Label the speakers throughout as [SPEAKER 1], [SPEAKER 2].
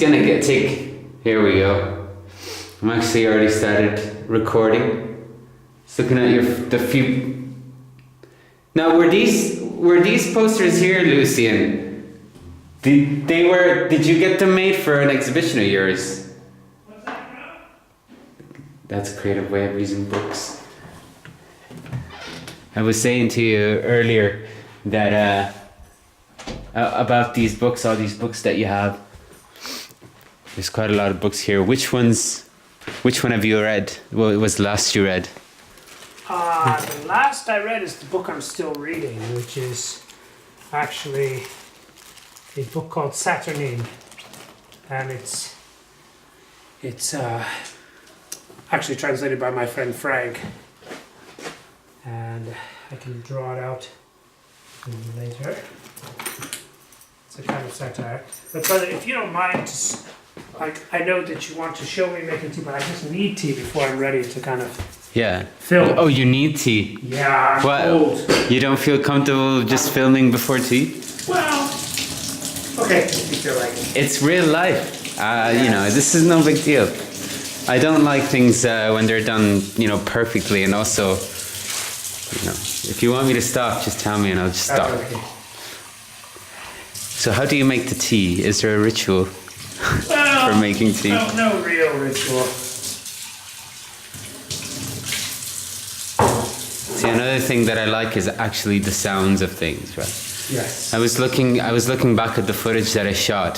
[SPEAKER 1] It's gonna here we go. I'm actually already started recording. Just looking at the few. Now were these posters here, Lucien? Did you get them made for an exhibition of yours?
[SPEAKER 2] What's that about?
[SPEAKER 1] That's a creative way of using books. I was saying to you earlier that about these books, all these books that you have. There's quite a lot of books here. Which one have you read? Well, it was the last you read.
[SPEAKER 2] The last I read is the book I'm still reading, which is actually a book called Saturnine, and it's actually translated by my friend Frank, and I can draw it out later. It's a kind of satire. But brother, if you don't mind, just, I know that you want to show me making tea, but I just need tea before I'm ready to kind of film.
[SPEAKER 1] Oh, you need tea?
[SPEAKER 2] Yeah, I'm cold.
[SPEAKER 1] You don't feel comfortable just filming before tea?
[SPEAKER 2] Well, okay, if you feel like it.
[SPEAKER 1] It's real life. This is no big deal. I don't like things when they're done, perfectly, and also, if you want me to stop, just tell me and I'll just stop.
[SPEAKER 2] Okay.
[SPEAKER 1] So how do you make the tea? Is there a ritual for making tea?
[SPEAKER 2] No real ritual.
[SPEAKER 1] See, another thing that I like is actually the sounds of things, right?
[SPEAKER 2] Yes.
[SPEAKER 1] I was looking back at the footage that I shot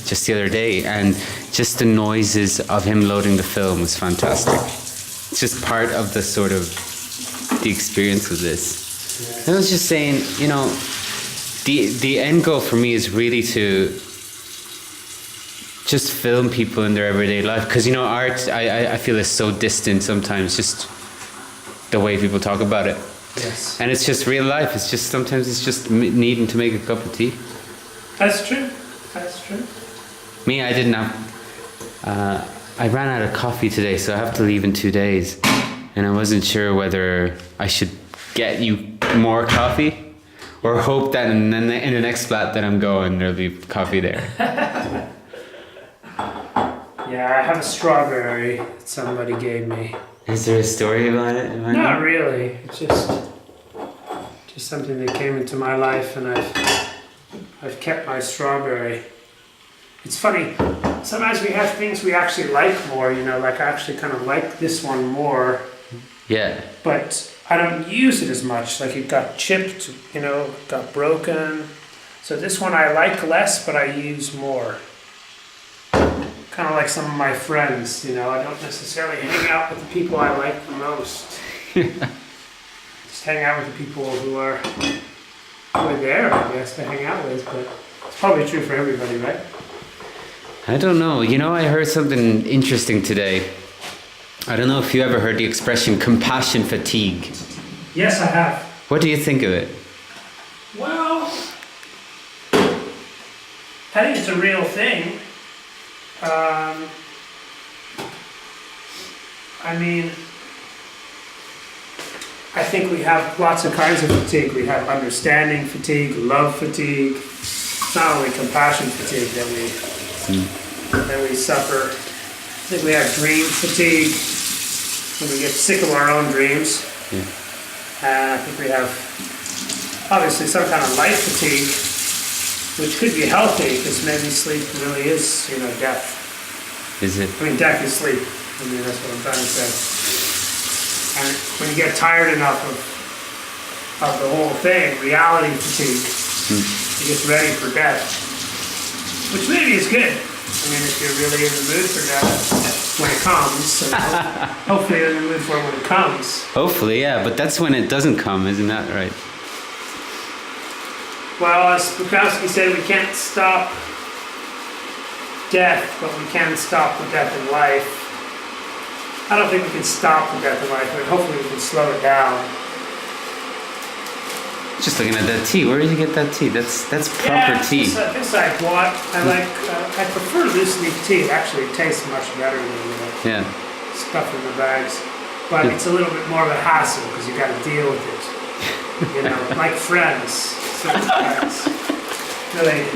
[SPEAKER 1] just the other day, and just the noises of him loading the film was fantastic. It's just part of the sort of the experience of this. Yeah. I was just saying, the end goal for me is really to just film people in their everyday life, because art I feel is so distant sometimes, just the way people talk about it.
[SPEAKER 2] Yes.
[SPEAKER 1] And it's just real life. It's just needing to make a cup of tea.
[SPEAKER 2] That's true.
[SPEAKER 1] Me, I didn't have. I ran out of coffee today, so I have to leave in 2 days, and I wasn't sure whether I should get you more coffee, or hope that in the next flat that I'm going, there'll be coffee there.
[SPEAKER 2] Yeah, I have a strawberry that somebody gave me.
[SPEAKER 1] Is there a story about it?
[SPEAKER 2] Not really. It's just something that came into my life, and I've kept my strawberry. It's funny. Sometimes we have things we actually like more. Like I actually kind of like this one more.
[SPEAKER 1] Yeah.
[SPEAKER 2] But I don't use it as much. Like it got chipped, got broken. So this one I like less, but I use more. Kind of like some of my friends, I don't necessarily hang out with the people I like the most. Just hang out with the people who are there, I guess, to hang out with. But it's probably true for everybody, right?
[SPEAKER 1] I don't know. I heard something interesting today. I don't know if you ever heard the expression compassion fatigue.
[SPEAKER 2] Yes, I have.
[SPEAKER 1] What do you think of it?
[SPEAKER 2] Well, I think it's a real thing. I think we have lots of kinds of fatigue. We have understanding fatigue, love fatigue. It's not only compassion fatigue that we suffer. I think we have dream fatigue, when we get sick of our own dreams.
[SPEAKER 1] Yeah.
[SPEAKER 2] And I think we have obviously some kind of life fatigue, which could be healthy, because maybe sleep really is, death.
[SPEAKER 1] Is it?
[SPEAKER 2] Death is sleep. That's what I'm trying to say. And when you get tired enough of the whole thing, reality fatigue, you get ready for death, which maybe is good. If you're really in the mood for death when it comes, so hopefully you're in the mood for it when it comes.
[SPEAKER 1] Hopefully, yeah, but that's when it doesn't come, isn't that right?
[SPEAKER 2] Well, as Bukowski said, we can't stop death, but we can stop the death in life. I don't think we can stop the death in life, but hopefully we can slow it down.
[SPEAKER 1] Just looking at that tea. Where did you get that tea? That's proper tea.
[SPEAKER 2] This I bought. I prefer loose leaf tea. It actually tastes much better than stuff in the bags. But it's a little bit more of a hassle, because you got to deal with it. Like friends. Really.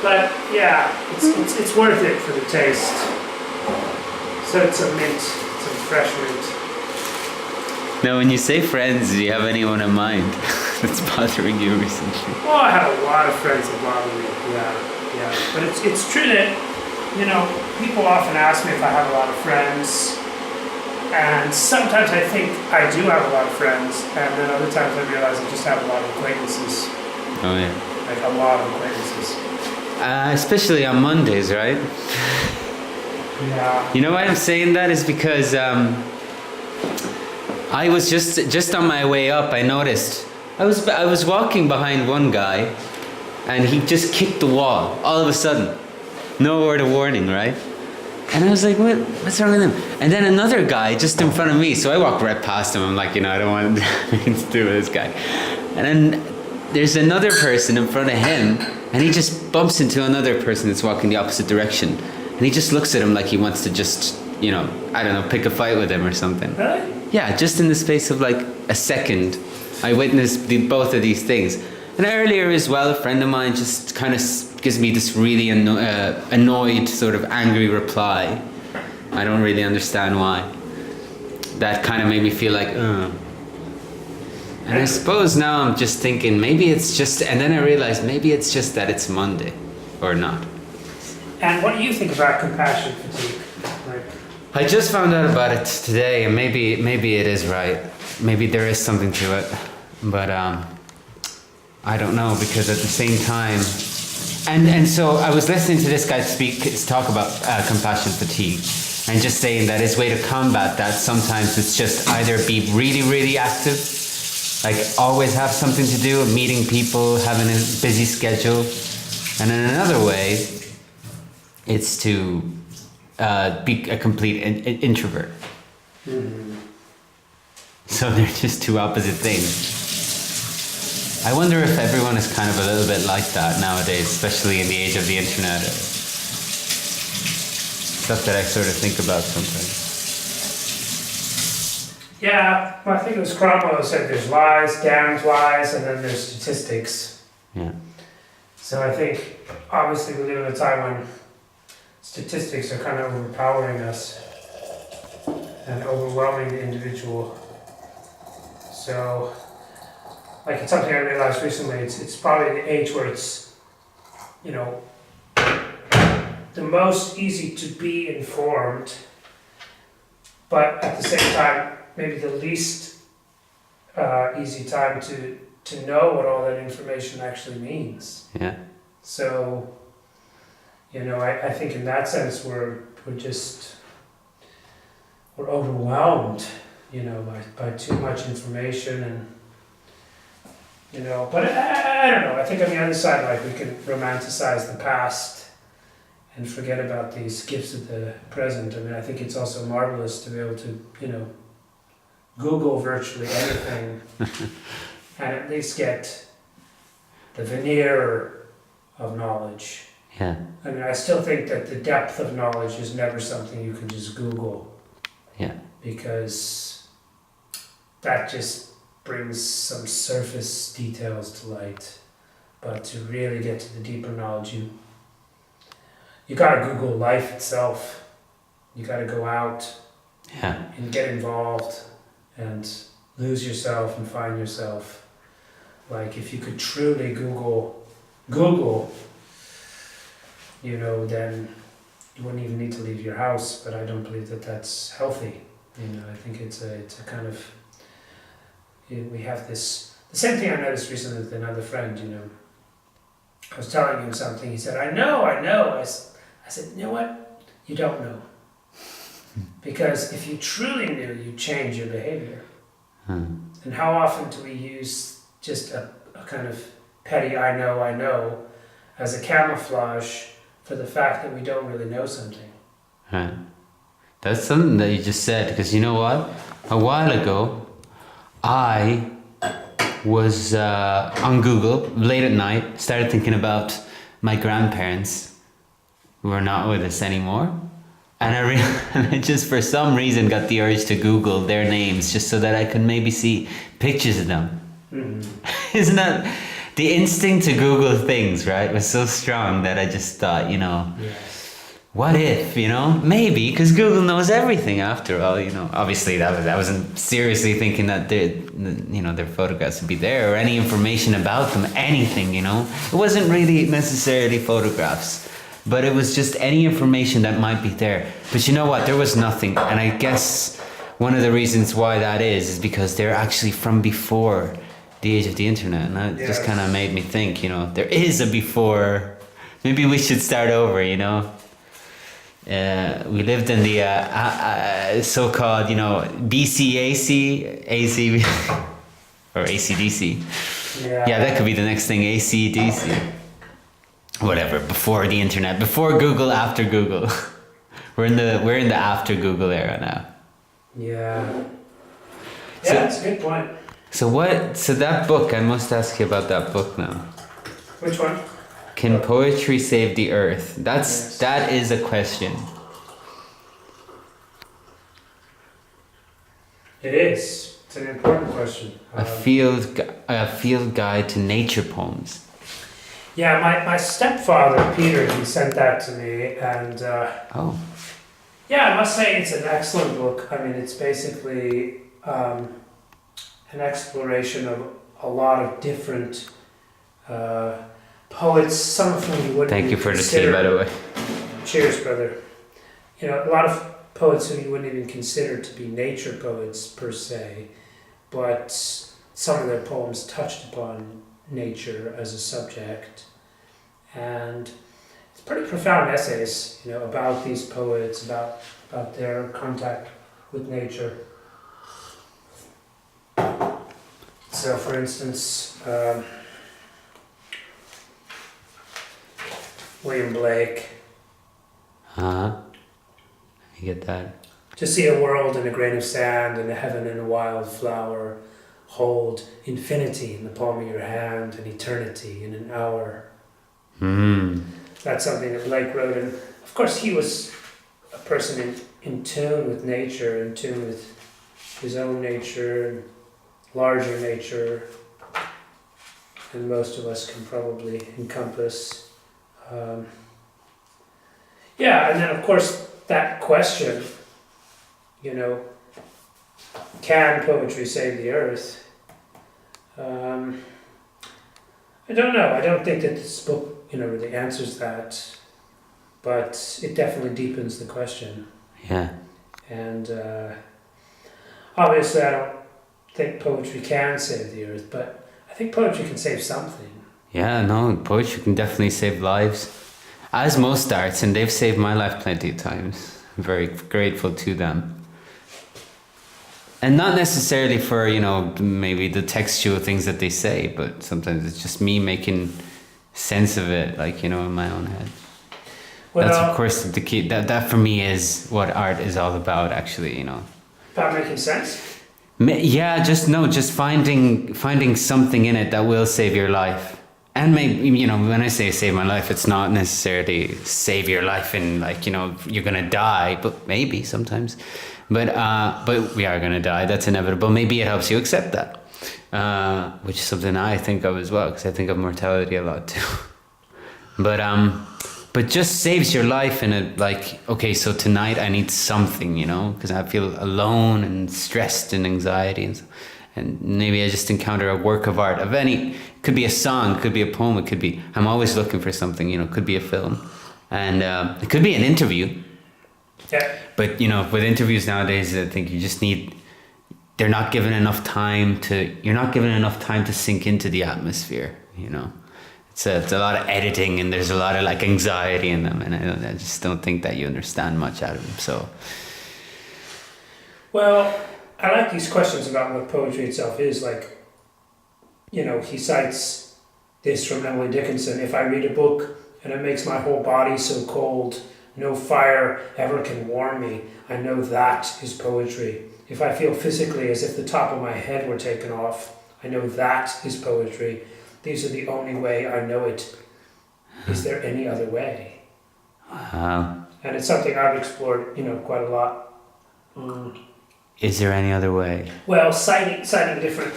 [SPEAKER 2] But yeah, it's worth it for the taste. So it's a mint, it's a fresh mint.
[SPEAKER 1] Now, when you say friends, do you have anyone in mind that's bothering you recently?
[SPEAKER 2] Oh, I have a lot of friends that bother me. Yeah. But it's true that, you know, people often ask me if I have a lot of friends. And sometimes I think I do have a lot of friends, and then other times I realize I just have a lot of acquaintances.
[SPEAKER 1] Oh, yeah.
[SPEAKER 2] Like a lot of acquaintances.
[SPEAKER 1] Especially on Mondays, right?
[SPEAKER 2] Yeah.
[SPEAKER 1] You know why I'm saying that is because I was just on my way up. I noticed I was walking behind one guy, and he just kicked the wall all of a sudden, no word of warning, right? And I was like, what's wrong with him? And then another guy just in front of me. So I walked right past him. I'm like, you know, I don't want anything to do with this guy. And then there's another person in front of him, and he just bumps into another person that's walking the opposite direction. And he just looks at him like he wants to just, you know, I don't know, pick a fight with him or something.
[SPEAKER 2] Really?
[SPEAKER 1] Yeah, just in the space of like a second, I witnessed both of these things. And earlier as well, a friend of mine just kind of gives me this really annoyed, sort of angry reply. I don't really understand why. That kind of made me feel like, ugh. And I suppose now I'm just thinking, maybe it's just, and then I realized maybe it's just that it's Monday, or not.
[SPEAKER 2] And what do you think about compassion fatigue? Like,
[SPEAKER 1] I just found out about it today, and maybe it is right. Maybe there is something to it, but I don't know, because at the same time, and so I was listening to this guy talk about compassion fatigue, and just saying that his way to combat that sometimes it's just either be really, really active, like always have something to do, meeting people, having a busy schedule, and in another way, it's to be a complete introvert.
[SPEAKER 2] mm-hmm.
[SPEAKER 1] So they're just two opposite things. I wonder if everyone is kind of a little bit like that nowadays, especially in the age of the internet. Stuff that I sort of think about sometimes.
[SPEAKER 2] Yeah, well, I think it was Cromwell who said there's lies, damned lies, and then there's statistics.
[SPEAKER 1] Yeah.
[SPEAKER 2] So I think, obviously, we live in a time when statistics are kind of overpowering us and overwhelming the individual. So, like, it's something I realized recently, it's probably the age where it's, you know, the most easy to be informed, but at the same time, maybe the least easy time to know what all that information actually means.
[SPEAKER 1] Yeah.
[SPEAKER 2] So, you know, I think in that sense we're overwhelmed, you know, by too much information, and you know, but I don't know, I think on the other side, like, we can romanticize the past and forget about these gifts of the present. I mean, I think it's also marvelous to be able to, you know, Google virtually anything and at least get the veneer of knowledge.
[SPEAKER 1] Yeah.
[SPEAKER 2] I mean, I still think that the depth of knowledge is never something you can just Google.
[SPEAKER 1] Yeah.
[SPEAKER 2] Because that just brings some surface details to light. But to really get to the deeper knowledge, you gotta Google life itself. You gotta go out and get involved and lose yourself and find yourself. Like, if you could truly Google, you know, then you wouldn't even need to leave your house. But I don't believe that that's healthy. You know, I think it's a kind of, we have this, the same thing I noticed recently with another friend, you know. I was telling him something, he said, I know. I said, you know what? You don't know. Because if you truly knew, you'd change your behavior. And how often do we use just a kind of petty I know as a camouflage for the fact that we don't really know something?
[SPEAKER 1] Right. That's something that you just said, because you know what? A while ago, I was on Google late at night, started thinking about my grandparents who are not with us anymore. And I just, for some reason, got the urge to Google their names just so that I could maybe see pictures of them. Mm-hmm. Isn't the instinct to Google things, right, was so strong that I just thought, what if, maybe, because Google knows everything after all, Obviously, I wasn't seriously thinking that their photographs would be there or any information about them, anything, It wasn't really necessarily photographs, but it was just any information that might be there. But you know what? There was nothing, and I guess one of the reasons why that is because they're actually from before the age of the internet, and that just kind of made me think, there is a before. Maybe we should start over, We lived in the so-called, BCAC, AC, or ACDC. Yeah, that could be the next thing, ACDC. Whatever, before the internet, before Google, after Google. We're in the after Google era now.
[SPEAKER 2] Yeah. Yeah, that's a good point.
[SPEAKER 1] So that book, I must ask you about that book now.
[SPEAKER 2] Which one?
[SPEAKER 1] Can poetry save the earth? That is a question.
[SPEAKER 2] It is. It's an important question.
[SPEAKER 1] A field guide to nature poems.
[SPEAKER 2] Yeah, my stepfather Peter, he sent that to me, and yeah, I must say it's an excellent book. I mean, it's basically an exploration of a lot of different poets, some of whom you wouldn't
[SPEAKER 1] Thank you for the tea,
[SPEAKER 2] consider.
[SPEAKER 1] by the way.
[SPEAKER 2] Cheers, brother. A lot of poets who you wouldn't even consider to be nature poets per se, but some of their poems touched upon nature as a subject, and it's pretty profound essays, about these poets, about their contact with nature. So, for instance, William Blake.
[SPEAKER 1] You get that?
[SPEAKER 2] To see a world in a grain of sand and a heaven in a wild flower, hold infinity in the palm of your hand and eternity in an hour. That's something that Blake wrote, and of course he was a person in tune with nature, in tune with his own nature, and larger nature, and most of us can probably encompass. Yeah, and then of course that question, can poetry save the earth? I don't know. I don't think that this book, really answers that, but it definitely deepens the question.
[SPEAKER 1] Yeah.
[SPEAKER 2] And obviously I don't think poetry can save the earth, but I think poetry can save something.
[SPEAKER 1] Yeah, no, poetry can definitely save lives. As most arts, and they've saved my life plenty of times. I'm very grateful to them. And not necessarily for, maybe the textual things that they say, but sometimes it's just me making sense of it, in my own head. Well, that's, of course, the key. That for me is what art is all about, actually,
[SPEAKER 2] About making sense?
[SPEAKER 1] Yeah, just finding something in it that will save your life. And maybe, when I say save my life, it's not necessarily save your life in you're gonna die, but maybe sometimes. But we are gonna die. That's inevitable. Maybe it helps you accept that, which is something I think of as well, because I think of mortality a lot too. But just saves your life in okay, so tonight I need something, because I feel alone and stressed and anxiety, and maybe I just encounter a work of art of any. It could be a song, it could be a poem, it could be. I'm always looking for something, it could be a film, and it could be an interview.
[SPEAKER 2] Yeah.
[SPEAKER 1] But with interviews nowadays, I think you just need. You're not given enough time to sink into the atmosphere. It's a lot of editing, and there's a lot of anxiety in them, and I just don't think that you understand much out of them. So.
[SPEAKER 2] Well, I like these questions about what poetry itself is. He cites this from Emily Dickinson. If I read a book and it makes my whole body so cold, no fire ever can warm me, I know that is poetry. If I feel physically as if the top of my head were taken off, I know that is poetry. These are the only way I know it. Is there any other way?
[SPEAKER 1] Wow.
[SPEAKER 2] And it's something I've explored, quite a lot.
[SPEAKER 1] Is there any other way?
[SPEAKER 2] Well, citing different,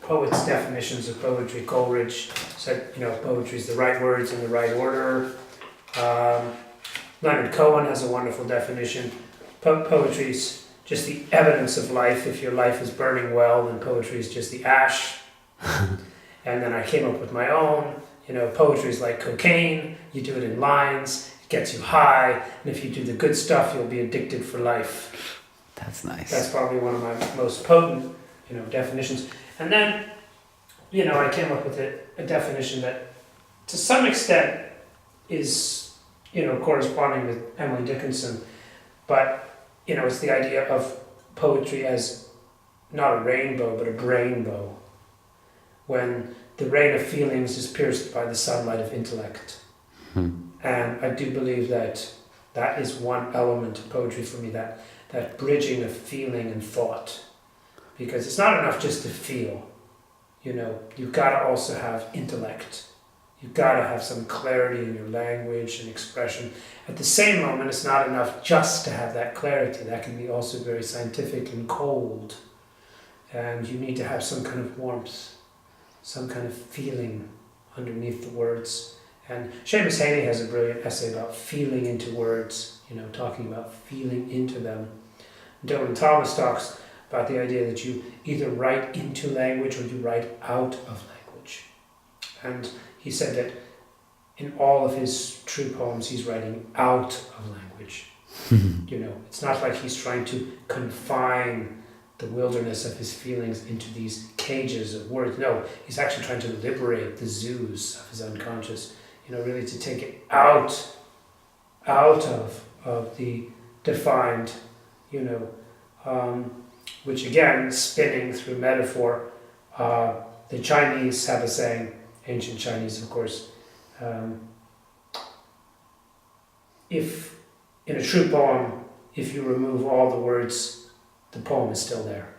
[SPEAKER 2] poets' definitions of poetry. Coleridge said, poetry is the right words in the right order. Leonard Cohen has a wonderful definition. Poetry is just the evidence of life. If your life is burning well, then poetry is just the ash. And then I came up with my own. Poetry is like cocaine. You do it in lines. It gets you high. And if you do the good stuff, you'll be addicted for life.
[SPEAKER 1] That's nice.
[SPEAKER 2] That's probably one of my most potent, definitions. And then, I came up with a definition that, to some extent, is, corresponding with Emily Dickinson. But, it's the idea of poetry as not a rainbow, but a brainbow. When the rain of feelings is pierced by the sunlight of intellect. And I do believe that is one element of poetry for me, that bridging of feeling and thought. Because it's not enough just to feel. You've got to also have intellect. You've got to have some clarity in your language and expression. At the same moment, it's not enough just to have that clarity. That can be also very scientific and cold. And you need to have some kind of warmth, some kind of feeling underneath the words. And Seamus Heaney has a brilliant essay about feeling into words, talking about feeling into them. Dylan Thomas talks about the idea that you either write into language or you write out of language. And he said that in all of his true poems, he's writing out of language. It's not like he's trying to confine the wilderness of his feelings into these cages of words. No, he's actually trying to liberate the zoos of his unconscious, really to take it out of the defined, which again, spinning through metaphor. The Chinese have a saying, ancient Chinese, of course, if in a true poem, if you remove all the words, the poem is still there.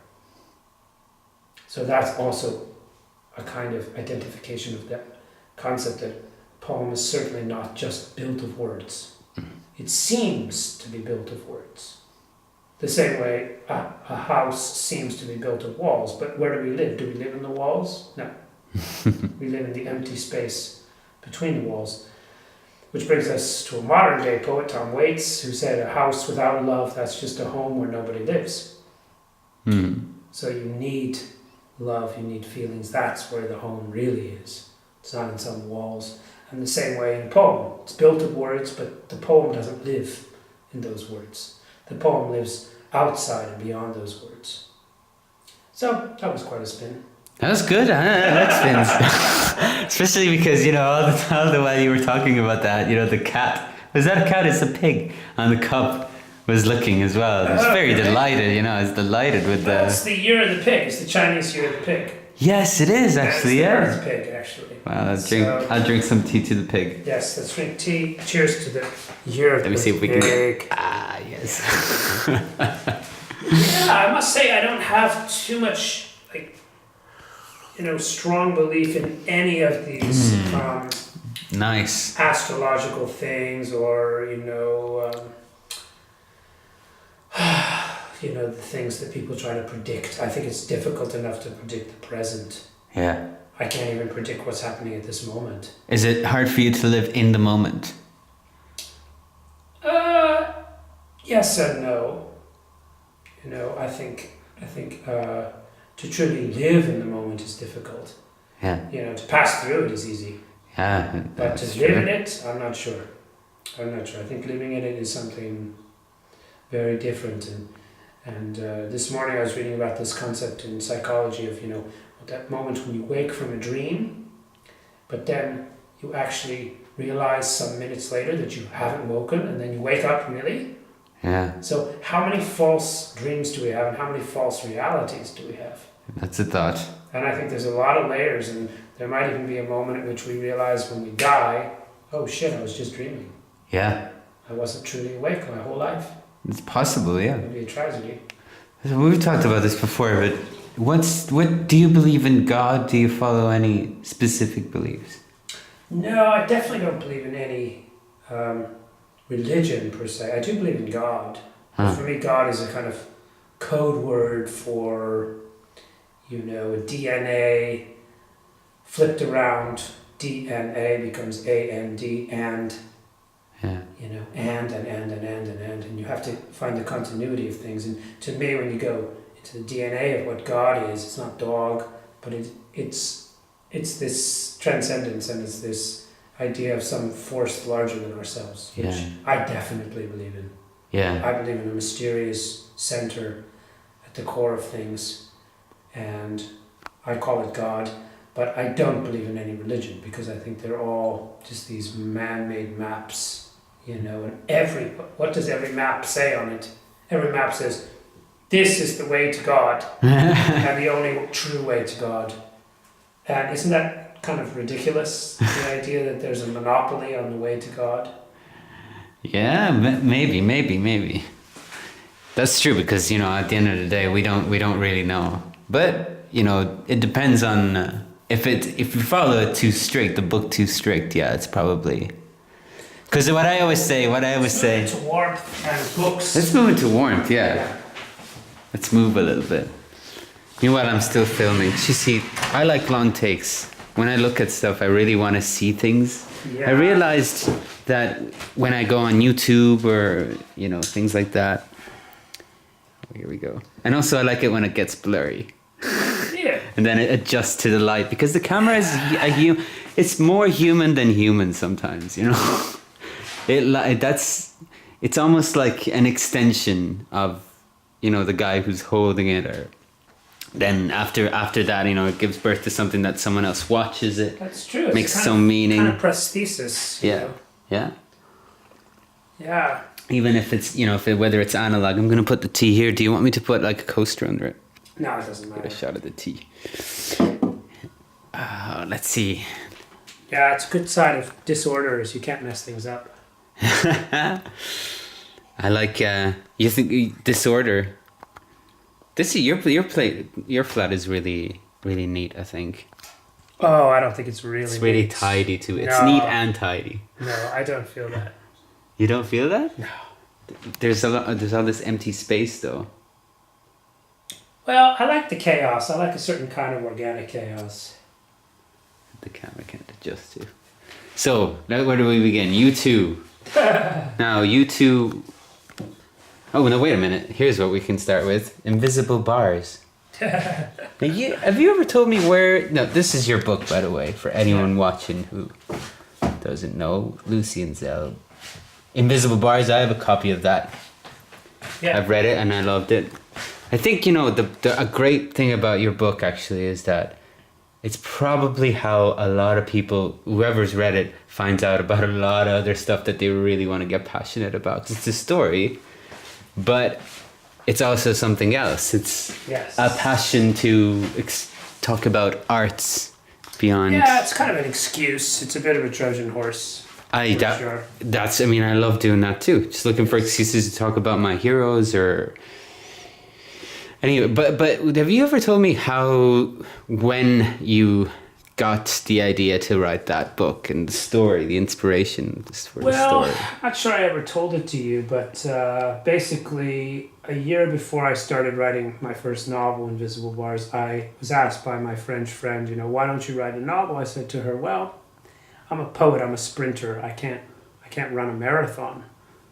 [SPEAKER 2] So that's also a kind of identification of that concept that poem is certainly not just built of words. It seems to be built of words. The same way a house seems to be built of walls, but where do we live? Do we live in the walls? No. We live in the empty space between the walls. Which brings us to a modern day poet, Tom Waits, who said, a house without love, that's just a home where nobody lives. So you need love, you need feelings. That's where the home really is. It's not in some walls. And the same way in a poem. It's built of words, but the poem doesn't live in those words. The poem lives outside and beyond those words. So that was quite a spin.
[SPEAKER 1] That was good. That spins. Especially because, all the while you were talking about that, the cat. Was that a cat? It's a pig on the cup. Was looking as well. It was very delighted, I was delighted with the...
[SPEAKER 2] It's the year of the pig. It's the Chinese year of the pig.
[SPEAKER 1] Yes, it is actually,
[SPEAKER 2] It's the pig, actually.
[SPEAKER 1] Well, I'll drink some tea to the pig.
[SPEAKER 2] Yes, let's drink tea. Cheers to the year of the pig.
[SPEAKER 1] Let me see if we can... yes.
[SPEAKER 2] Yeah, I must say I don't have too much, strong belief in any of these
[SPEAKER 1] nice
[SPEAKER 2] astrological things or, the things that people try to predict. I think it's difficult enough to predict the present.
[SPEAKER 1] Yeah.
[SPEAKER 2] I can't even predict what's happening at this moment.
[SPEAKER 1] Is it hard for you to live in the moment?
[SPEAKER 2] Yes and no. I think to truly live in the moment is difficult.
[SPEAKER 1] Yeah.
[SPEAKER 2] To pass through it is easy.
[SPEAKER 1] Yeah.
[SPEAKER 2] But to live in it, I'm not sure. I think living in it is something very different. And this morning I was reading about this concept in psychology of, that moment when you wake from a dream, but then you actually realize some minutes later that you haven't woken, and then you wake up really.
[SPEAKER 1] Yeah.
[SPEAKER 2] So how many false dreams do we have, and how many false realities do we have?
[SPEAKER 1] That's a thought.
[SPEAKER 2] And I think there's a lot of layers, and there might even be a moment at which we realize when we die, oh shit, I was just dreaming.
[SPEAKER 1] Yeah.
[SPEAKER 2] I wasn't truly awake my whole life.
[SPEAKER 1] It's possible, yeah.
[SPEAKER 2] It'd be a tragedy.
[SPEAKER 1] We've talked about this before, but what do you believe in God? Do you follow any specific beliefs?
[SPEAKER 2] No, I definitely don't believe in any religion per se. I do believe in God. For me, God is a kind of code word for, DNA flipped around, DNA becomes AND, and
[SPEAKER 1] Yeah.
[SPEAKER 2] and you have to find the continuity of things. And to me, when you go into the DNA of what God is, it's not dog, but it's this transcendence, and it's this idea of some force larger than ourselves, which I definitely believe in.
[SPEAKER 1] Yeah.
[SPEAKER 2] I believe in a mysterious center at the core of things, and I call it God. But I don't believe in any religion, because I think they're all just these man-made maps, and what does every map say on it? Every map says, this is the way to God, and the only true way to God. And isn't that kind of ridiculous, the idea that there's a monopoly on the way to God?
[SPEAKER 1] Yeah, maybe. That's true, because at the end of the day, we don't really know. But it depends on if you follow it too strict, the book too strict. Yeah, it's probably. Because what I always say.
[SPEAKER 2] Let's move into warmth and books.
[SPEAKER 1] Let's move into warmth. Yeah. Let's move a little bit. Meanwhile, I'm still filming. You see, I like long takes. When I look at stuff, I really want to see things.
[SPEAKER 2] Yeah.
[SPEAKER 1] I realized that when I go on YouTube or things like that. Oh, here we go. And also, I like it when it gets blurry.
[SPEAKER 2] Yeah.
[SPEAKER 1] And then it adjusts to the light, because the camera is it's more human than human sometimes. It's almost like an extension of the guy who's holding it, or then after that it gives birth to something that someone else watches it.
[SPEAKER 2] That's true.
[SPEAKER 1] Makes some meaning.
[SPEAKER 2] Kind of prosthesis.
[SPEAKER 1] Yeah.
[SPEAKER 2] Even
[SPEAKER 1] if it's whether it's analog. I'm gonna put the T here. Do you want me to put like a coaster under it?
[SPEAKER 2] No, it doesn't matter.
[SPEAKER 1] Get a shot of the T. Let's see.
[SPEAKER 2] Yeah, it's a good sign of disorder is you can't mess things up.
[SPEAKER 1] I like you think disorder. This is your flat is really really neat, I think.
[SPEAKER 2] Oh, I don't think it's really.
[SPEAKER 1] It's really
[SPEAKER 2] neat.
[SPEAKER 1] tidy too. It's
[SPEAKER 2] No.
[SPEAKER 1] neat and tidy.
[SPEAKER 2] No, I don't feel that.
[SPEAKER 1] You don't feel that?
[SPEAKER 2] No.
[SPEAKER 1] There's all this empty space though.
[SPEAKER 2] Well, I like the chaos. I like a certain kind of organic chaos.
[SPEAKER 1] The camera can't adjust to. So, now where do we begin? You two. Now, you two. Oh, no, wait a minute. Here's what we can start with. Invisible bars. Now, have you ever told me where... No, this is your book, by the way, for anyone watching who doesn't know. Lucien Zell. Invisible Bars, I have a copy of that.
[SPEAKER 2] Yeah.
[SPEAKER 1] I've read it and I loved it. I think, a great thing about your book, actually, is that it's probably how a lot of people, whoever's read it, finds out about a lot of other stuff that they really want to get passionate about. 'Cause it's a story, but it's also something else. It's a passion to talk about arts beyond...
[SPEAKER 2] Yeah, it's kind of an excuse. It's a bit of a Trojan horse.
[SPEAKER 1] I love doing that too. Just looking for excuses to talk about my heroes or... Anyway, but have you ever told me when you got the idea to write that book and the story, the inspiration for the story?
[SPEAKER 2] Well, I'm not sure I ever told it to you, but basically a year before I started writing my first novel, Invisible Bars, I was asked by my French friend, why don't you write a novel? I said to her, well, I'm a poet, I'm a sprinter. I can't run a marathon.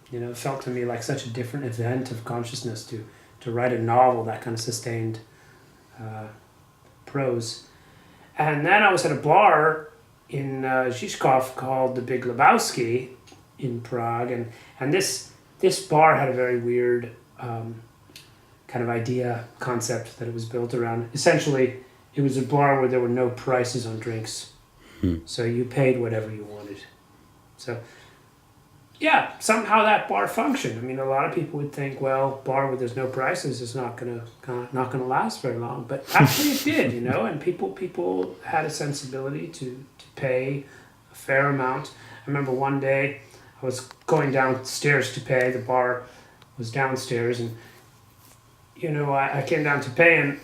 [SPEAKER 2] It felt to me like such a different event of consciousness to write a novel, that kind of sustained prose. And then I was at a bar in Žižkov called the Big Lebowski in Prague, and this bar had a very weird kind of concept that it was built around. Essentially, it was a bar where there were no prices on drinks. So you paid whatever you wanted. So yeah, somehow that bar functioned. I mean, a lot of people would think, well, bar where there's no prices is not gonna last very long, but actually it did, and people had a sensibility to pay a fair amount. I remember one day I was going downstairs to pay. The bar was downstairs, and I came down to pay,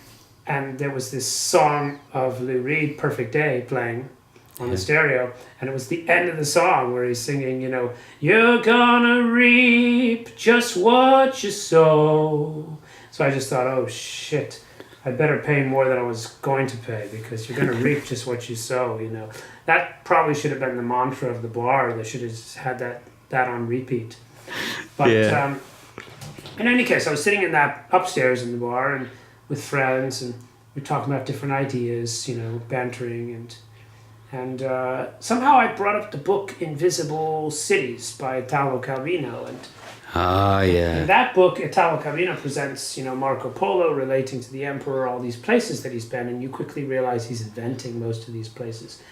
[SPEAKER 2] and there was this song of Lou Reed, "Perfect Day," playing on the stereo, and it was the end of the song where he's singing, you're gonna reap just what you sow. So I just thought, oh shit, I better pay more than I was going to pay, because you're going to reap just what you sow, you know. That probably should have been the mantra of the bar. They should have just had that on repeat. But in any case, I was sitting in that upstairs in the bar and with friends, and we were talking about different ideas, you know, bantering, and somehow I brought up the book Invisible Cities by Italo Calvino, and in that book, Italo Calvino presents, you know, Marco Polo relating to the emperor, all these places that he's been, and you quickly realize he's inventing most of these places.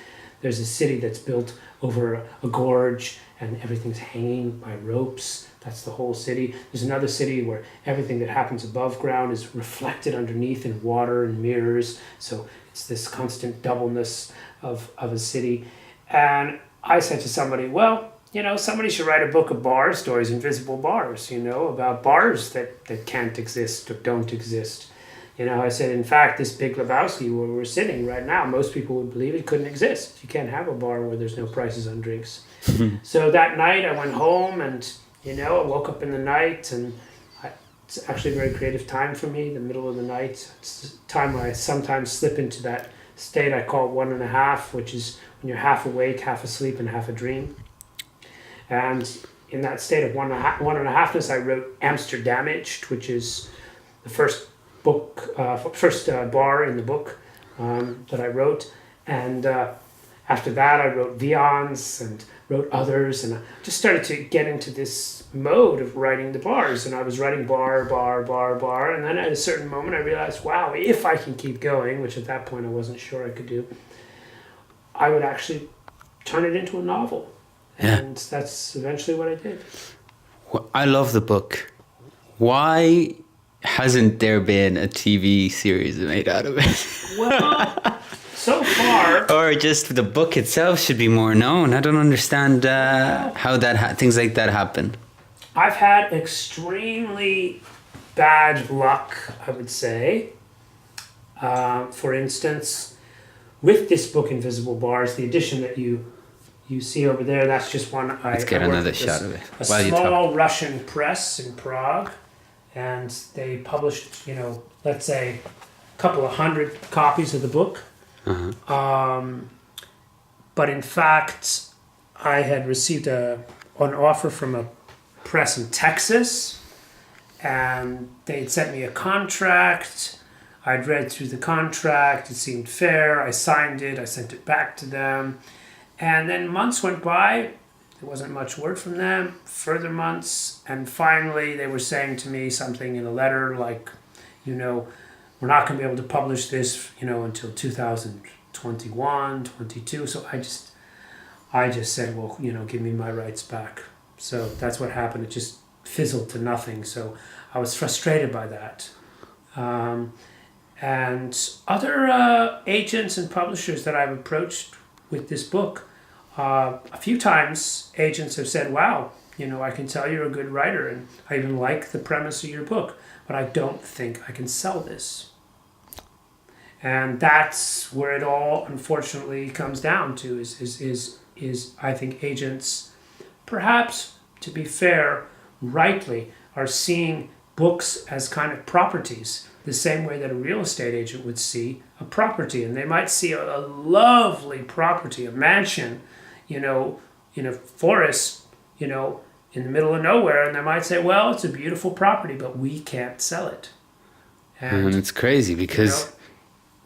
[SPEAKER 2] There's a city that's built over a gorge, and everything's hanging by ropes. That's the whole city. There's another city where everything that happens above ground is reflected underneath in water and mirrors. So it's this constant doubleness of a city. And I said to somebody, well, you know, somebody should write a book of bar stories, invisible bars, you know, about bars that can't exist or don't exist. You know, I said, in fact, this Big Lebowski where we're sitting right now, most people would believe it couldn't exist. You can't have a bar where there's no prices on drinks. So that night I went home and, you know, I woke up in the night, and it's actually a very creative time for me, the middle of the night. It's a time where I sometimes slip into that state I call 1.5, which is when you're half awake, half asleep, and half a dream. And in that state of 1.5ness, I wrote Amsterdamaged, which is the first bar in the book that I wrote. And after that, I wrote Vians and wrote others, and I just started to get into this mode of writing the bars. And I was writing bar, and then at a certain moment, I realized, wow, if I can keep going, which at that point I wasn't sure I could do, I would actually turn it into a novel. And that's eventually what I did.
[SPEAKER 1] Well, I love the book. Why hasn't there been a TV series made out of it?
[SPEAKER 2] Well, so far...
[SPEAKER 1] Or just the book itself should be more known. I don't understand how things like that happen.
[SPEAKER 2] I've had extremely bad luck, I would say. For instance, with this book, Invisible Bars, the edition that you see over there, that's just one
[SPEAKER 1] Let's get another shot of it.
[SPEAKER 2] A small Russian press in Prague, and they published, you know, let's say a couple of 100 copies of the book. But in fact, I had received an offer from a press in Texas, and they'd sent me a contract. I'd read through the contract, it seemed fair, I signed it, I sent it back to them. And then months went by, there wasn't much word from them, further months, and finally they were saying to me something in a letter like, you know, we're not going to be able to publish this, you know, until 2021, 22. So I just said, well, you know, give me my rights back. So that's what happened. It just fizzled to nothing. So I was frustrated by that. And other agents and publishers that I've approached with this book, a few times agents have said, wow, you know, I can tell you're a good writer, and I even like the premise of your book, but I don't think I can sell this. And that's where it all unfortunately comes down to is I think agents, perhaps to be fair, rightly, are seeing books as kind of properties, the same way that a real estate agent would see a property. And they might see a lovely property, a mansion, you know, in a forest, you know, in the middle of nowhere, and they might say, well, it's a beautiful property, but we can't sell it.
[SPEAKER 1] And it's crazy because, you know,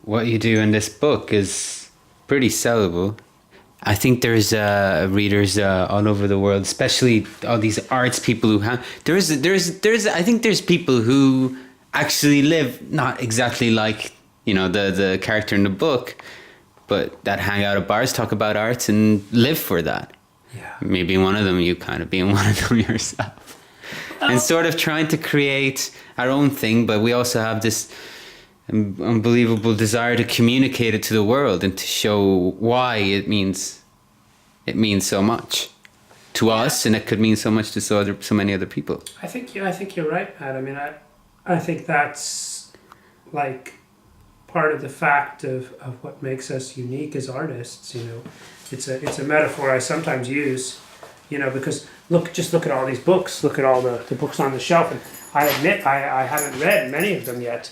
[SPEAKER 1] what you do in this book is pretty sellable. I think there's readers all over the world, especially all these arts people who have. I think there's people who actually live not exactly like, you know, the character in the book, but that hang out at bars, talk about arts, and live for that.
[SPEAKER 2] Yeah. Maybe
[SPEAKER 1] one of them, you kind of being one of them yourself, and sort of trying to create our own thing, but we also have this unbelievable desire to communicate it to the world and to show why it means so much to us, and it could mean so much to so many other people.
[SPEAKER 2] I think you're right, Matt. I mean, I think that's like part of the fact of what makes us unique as artists. You know, it's a metaphor I sometimes use. because just look at all these books, look at all the books on the shelf, and I admit I haven't read many of them yet,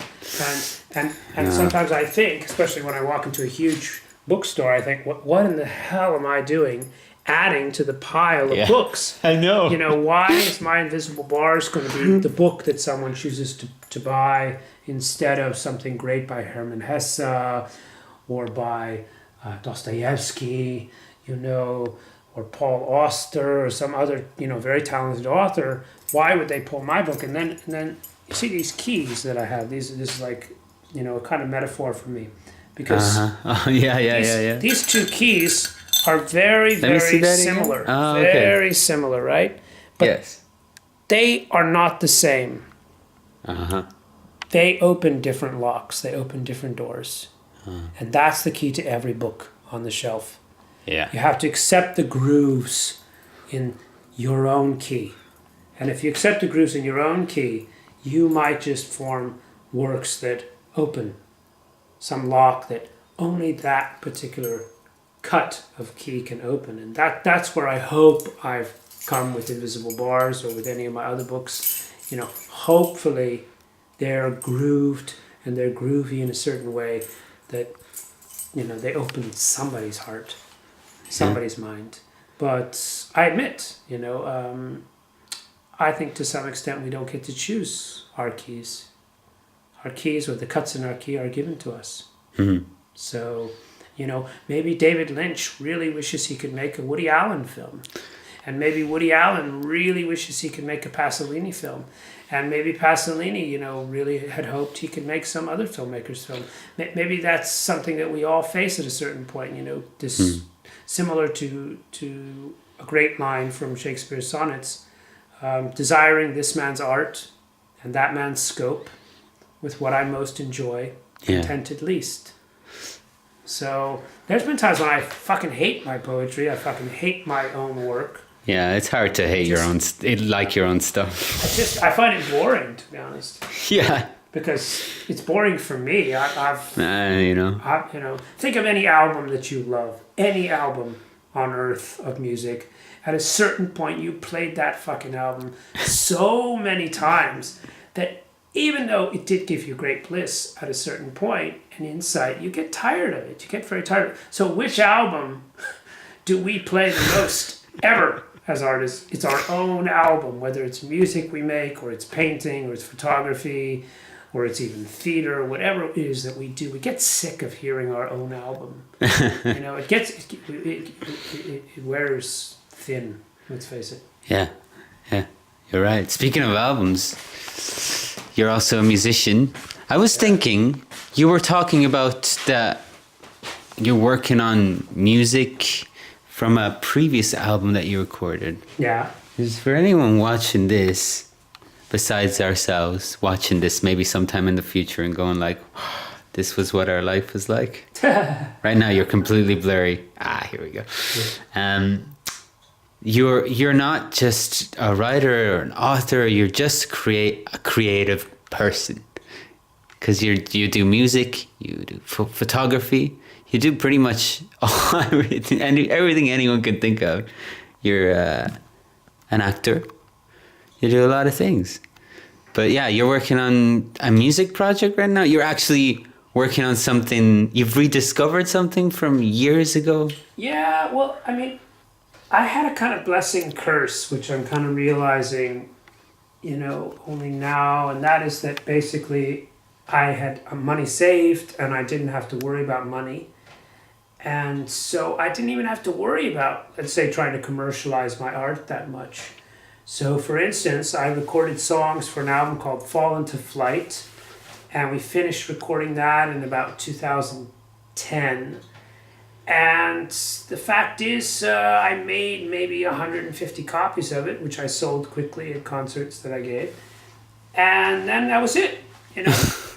[SPEAKER 2] and sometimes I think, especially when I walk into a huge bookstore, I think, what in the hell am I doing adding to the pile of books?
[SPEAKER 1] I know.
[SPEAKER 2] Why is My Invisible Bars going to be the book that someone chooses to buy instead of something great by Hermann Hesse or by Dostoevsky, or Paul Auster or some other, very talented author? Why would they pull my book? And then you see these keys that I have. This is like, a kind of metaphor for me, because these two keys are very, very similar. Very similar, right? But
[SPEAKER 1] yes.
[SPEAKER 2] They are not the same. They open different locks. They open different doors. And that's the key to every book on the shelf.
[SPEAKER 1] Yeah.
[SPEAKER 2] You have to accept the grooves in your own key. And if you accept the grooves in your own key, you might just form works that open some lock that only that particular cut of key can open. And that's where I hope I've come with Invisible Bars or with any of my other books. Hopefully they're grooved and they're groovy in a certain way that, they open somebody's heart, somebody's mind. But I admit, I think to some extent we don't get to choose our keys. Our keys, or the cuts in our key, are given to us.
[SPEAKER 1] Mm-hmm.
[SPEAKER 2] So, maybe David Lynch really wishes he could make a Woody Allen film. And maybe Woody Allen really wishes he could make a Pasolini film. And maybe Pasolini, really had hoped he could make some other filmmaker's film. Maybe that's something that we all face at a certain point, this similar to a great line from Shakespeare's sonnets, desiring this man's art and that man's scope with what I most enjoy, contented least. So there's been times when I fucking hate my poetry. I fucking hate my own work.
[SPEAKER 1] Yeah, it's hard to hate your own stuff.
[SPEAKER 2] I find it boring, to be honest.
[SPEAKER 1] Yeah.
[SPEAKER 2] Because it's boring for me. Think of any album that you love, any album on earth of music. At a certain point, you played that fucking album so many times that even though it did give you great bliss at a certain point and insight, you get tired of it. You get very tired of it. So which album do we play the most ever as artists? It's our own album, whether it's music we make or it's painting or it's photography or it's even theater, whatever it is that we do. We get sick of hearing our own album. It wears thin, let's face it.
[SPEAKER 1] Yeah, you're right. Speaking of albums, you're also a musician. I was thinking, you were talking about that you're working on music from a previous album that you recorded.
[SPEAKER 2] Yeah.
[SPEAKER 1] Is for anyone watching this, besides ourselves, watching this maybe sometime in the future and going like, this was what our life was like? Right now you're completely blurry. Here we go. Yeah. You're not just a writer or an author, you're just a creative person. Because you do music, you do photography, you do pretty much everything anyone can think of. You're an actor, you do a lot of things. But yeah, you're working on a music project right now. You're actually working on something, you've rediscovered something from years ago.
[SPEAKER 2] Yeah, well, I had a kind of blessing curse, which I'm kind of realizing, only now, and that is that basically I had money saved and I didn't have to worry about money. And so I didn't even have to worry about, let's say, trying to commercialize my art that much. So for instance, I recorded songs for an album called Fall Into Flight, and we finished recording that in about 2010. And the fact is, I made maybe 150 copies of it, which I sold quickly at concerts that I gave. And then that was it.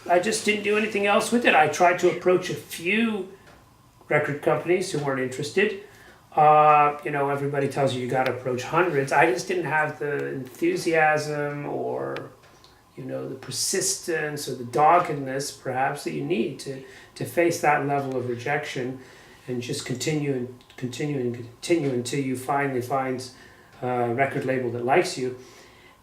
[SPEAKER 2] I just didn't do anything else with it. I tried to approach a few record companies who weren't interested. Everybody tells you got to approach hundreds. I just didn't have the enthusiasm or, the persistence or the doggedness, perhaps, that you need to face that level of rejection and just continue until you finally find record label that likes you.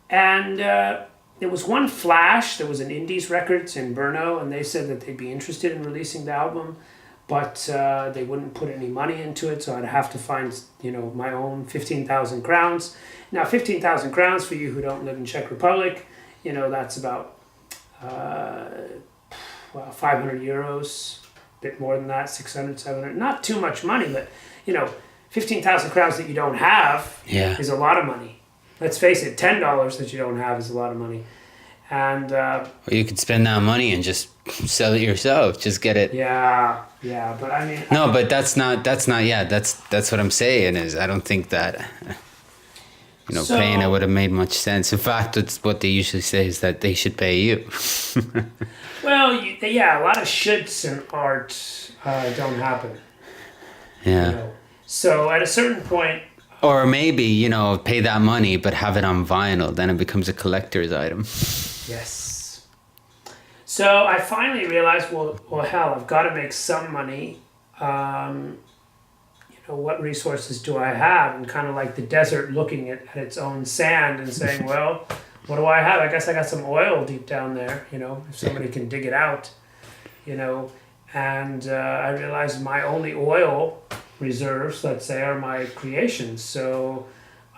[SPEAKER 2] And there was one Flash, there was an Indies Records in Brno, and they said that they'd be interested in releasing the album, but they wouldn't put any money into it, so I'd have to find, my own 15,000 crowns. Now, 15,000 crowns, for you who don't live in Czech Republic, that's about 500 euros, a bit more than that, 600, 700. Not too much money, but, 15,000 crowns that you don't have is a lot of money. Let's face it, $10 that you don't have is a lot of money. And
[SPEAKER 1] or you could spend that money and just sell it yourself. Just get it.
[SPEAKER 2] Yeah, but I mean.
[SPEAKER 1] No, but that's not. Yeah, that's what I'm saying. Is I don't think that. Paying it would have made much sense. In fact, it's what they usually say is that they should pay you.
[SPEAKER 2] Well, a lot of shoulds in art don't happen.
[SPEAKER 1] Yeah.
[SPEAKER 2] So at a certain point.
[SPEAKER 1] Or maybe, pay that money but have it on vinyl. Then it becomes a collector's item.
[SPEAKER 2] Yes. So I finally realized, well, hell, I've got to make some money. What resources do I have? And kind of like the desert looking at its own sand and saying, well, what do I have? I guess I got some oil deep down there, if somebody can dig it out, And I realized my only oil reserves, let's say, are my creations. So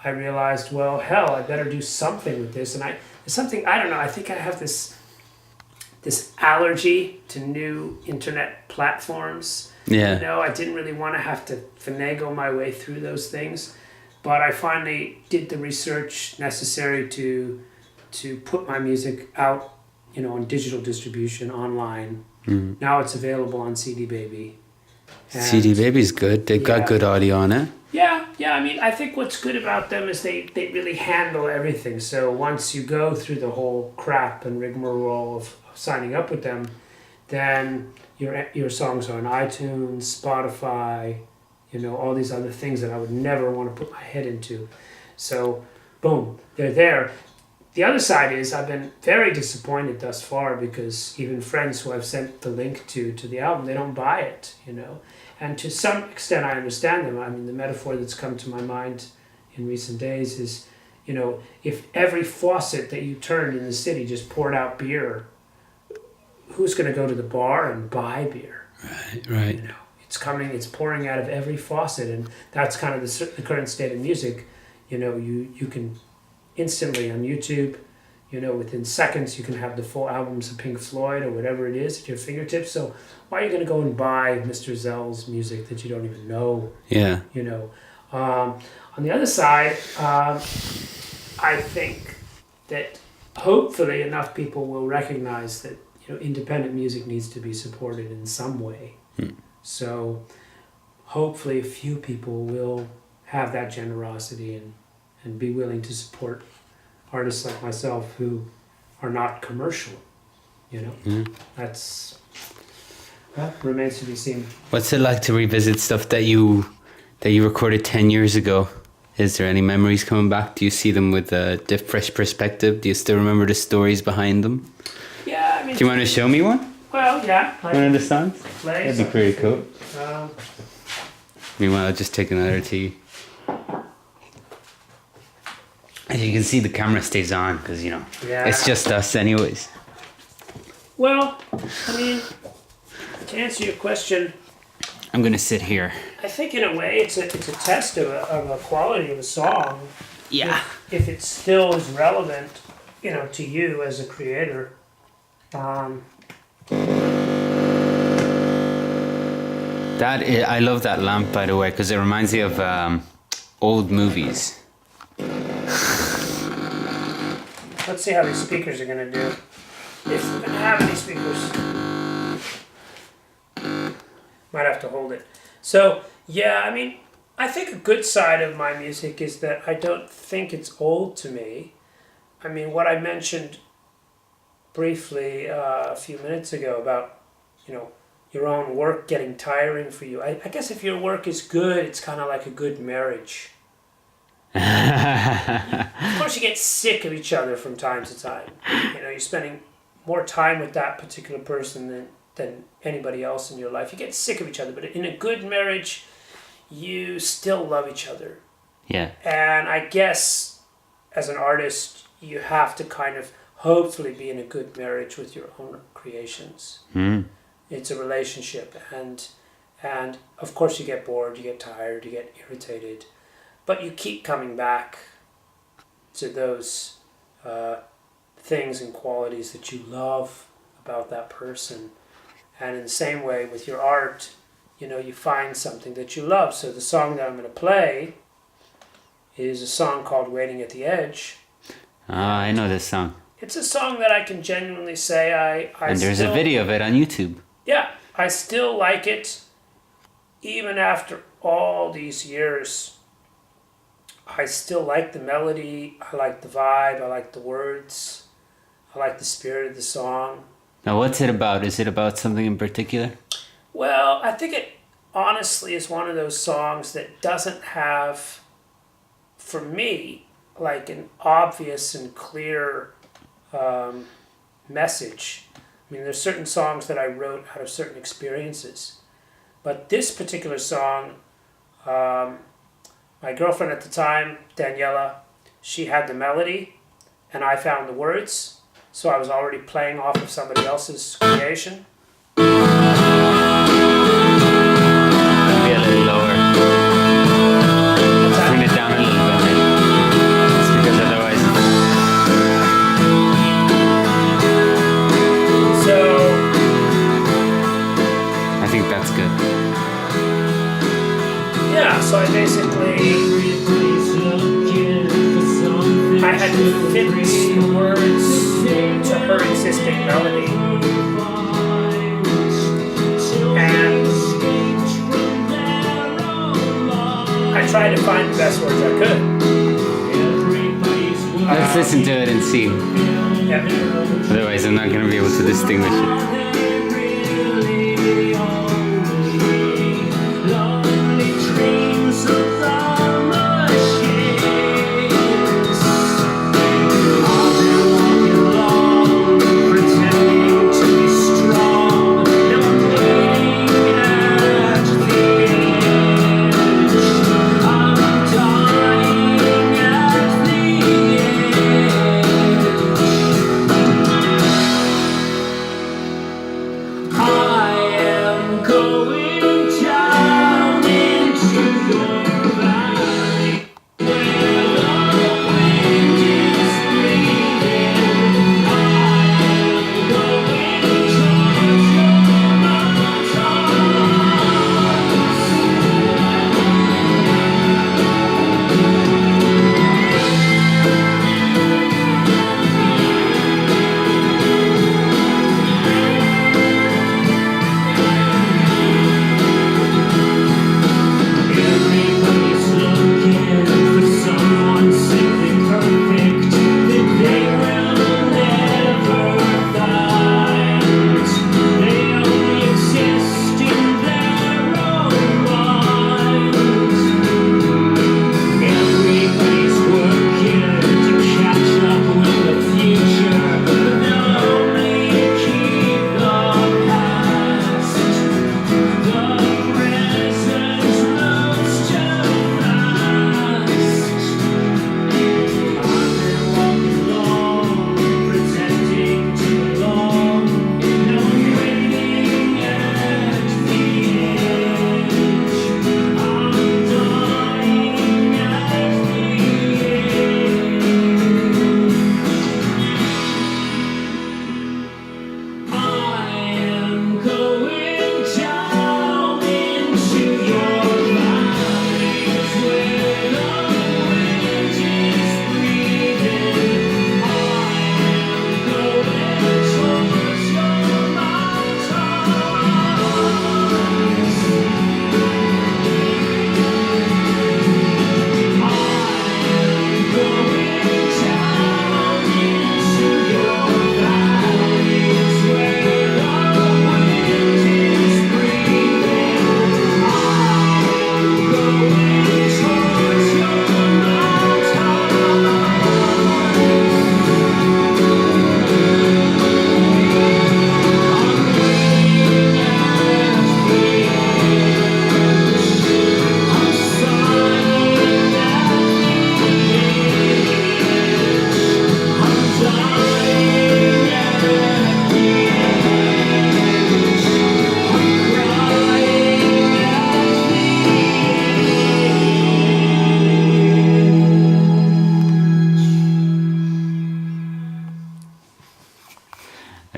[SPEAKER 2] I realized, well, hell, I better do something with this. And I don't know, I think I have this allergy to new internet platforms.
[SPEAKER 1] Yeah.
[SPEAKER 2] I didn't really want to have to finagle my way through those things. But I finally did the research necessary to put my music out, on digital distribution online. Mm-hmm. Now it's available on CD Baby.
[SPEAKER 1] CD Baby's good. They've got good audio on it.
[SPEAKER 2] Yeah. I mean, I think what's good about them is they really handle everything. So once you go through the whole crap and rigmarole of signing up with them, then your songs are on iTunes, Spotify, all these other things that I would never want to put my head into. So, boom, they're there. The other side is I've been very disappointed thus far because even friends who I've sent the link to the album, they don't buy it, And to some extent, I understand them. I mean, the metaphor that's come to my mind in recent days is, if every faucet that you turned in the city just poured out beer, who's going to go to the bar and buy beer?
[SPEAKER 1] Right.
[SPEAKER 2] It's pouring out of every faucet, and that's kind of the current state of music. You can instantly on YouTube, within seconds you can have the full albums of Pink Floyd or whatever it is at your fingertips. So why are you going to go and buy Mr. Zell's music that you don't even know?
[SPEAKER 1] Yeah.
[SPEAKER 2] On the other side, I think that hopefully enough people will recognize that independent music needs to be supported in some way. So hopefully a few people will have that generosity and be willing to support artists like myself who are not commercial. That remains to be seen.
[SPEAKER 1] What's it like to revisit stuff that you recorded 10 years ago? Is there any memories coming back? Do you see them with a fresh perspective? Do you still remember the stories behind them?
[SPEAKER 2] Yeah, I mean...
[SPEAKER 1] Do you want to show me one?
[SPEAKER 2] Well, yeah.
[SPEAKER 1] One of the songs? That'd be pretty cool. Meanwhile, I'll just take another tea. As you can see, the camera stays on because, it's just us anyways.
[SPEAKER 2] Well, I mean, to answer your question...
[SPEAKER 1] I'm going to sit here.
[SPEAKER 2] I think in a way it's a test of a quality of a song.
[SPEAKER 1] Yeah.
[SPEAKER 2] If it still is relevant, to you as a creator.
[SPEAKER 1] I love that lamp, by the way, because it reminds me of old movies.
[SPEAKER 2] Let's see how these speakers are going to do. If we're going to have any speakers. Might have to hold it. So, yeah, I mean, I think a good side of my music is that I don't think it's old to me. I mean, what I mentioned briefly a few minutes ago about, your own work getting tiring for you. I guess if your work is good, it's kind of like a good marriage. Of course, you get sick of each other from time to time. You're spending more time with that particular person than anybody else in your life. You get sick of each other, but in a good marriage, you still love each other.
[SPEAKER 1] Yeah.
[SPEAKER 2] And I guess as an artist, you have to kind of hopefully be in a good marriage with your own creations. It's a relationship, and of course you get bored, you get tired, you get irritated, but you keep coming back to those things and qualities that you love about that person. And in the same way with your art, you find something that you love. So the song that I'm going to play is a song called Waiting at the Edge.
[SPEAKER 1] I know this song.
[SPEAKER 2] It's a song that I can genuinely say I
[SPEAKER 1] And there's a video of it on YouTube.
[SPEAKER 2] Yeah, I still like it. Even after all these years, I still like the melody, I like the vibe, I like the words, I like the spirit of the song.
[SPEAKER 1] Now, what's it about? Is it about something in particular?
[SPEAKER 2] Well, I think it honestly is one of those songs that doesn't have, for me, like an obvious and clear message. I mean, there's certain songs that I wrote out of certain experiences. But this particular song, my girlfriend at the time, Daniela, she had the melody and I found the words. So I was already playing off of somebody else's creation.
[SPEAKER 1] Be a little lower. Bring it down a little bit, maybe. Just because otherwise...
[SPEAKER 2] So...
[SPEAKER 1] I think that's good.
[SPEAKER 2] Yeah, so I basically... I had to fit the words to her existing melody. And I tried to find the best words I could.
[SPEAKER 1] Let's listen to it and see.
[SPEAKER 2] Yeah.
[SPEAKER 1] Otherwise, I'm not going to be able to distinguish it.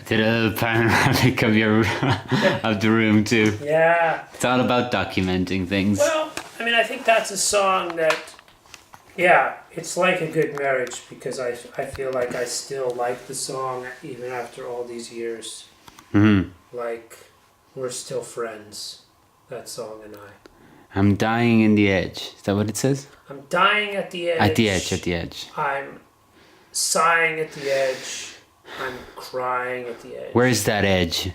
[SPEAKER 1] Did a little panoramic of your of the room too.
[SPEAKER 2] Yeah.
[SPEAKER 1] It's all about documenting things.
[SPEAKER 2] Well, I mean, I think that's a song that, yeah, it's like a good marriage because I feel like I still like the song even after all these years.
[SPEAKER 1] Mm-hmm.
[SPEAKER 2] Like, we're still friends, that song and I.
[SPEAKER 1] I'm dying in the edge. Is that what it says?
[SPEAKER 2] I'm dying at the edge.
[SPEAKER 1] At the edge, at the edge.
[SPEAKER 2] I'm sighing at the edge. I'm crying at the edge.
[SPEAKER 1] Where's that edge?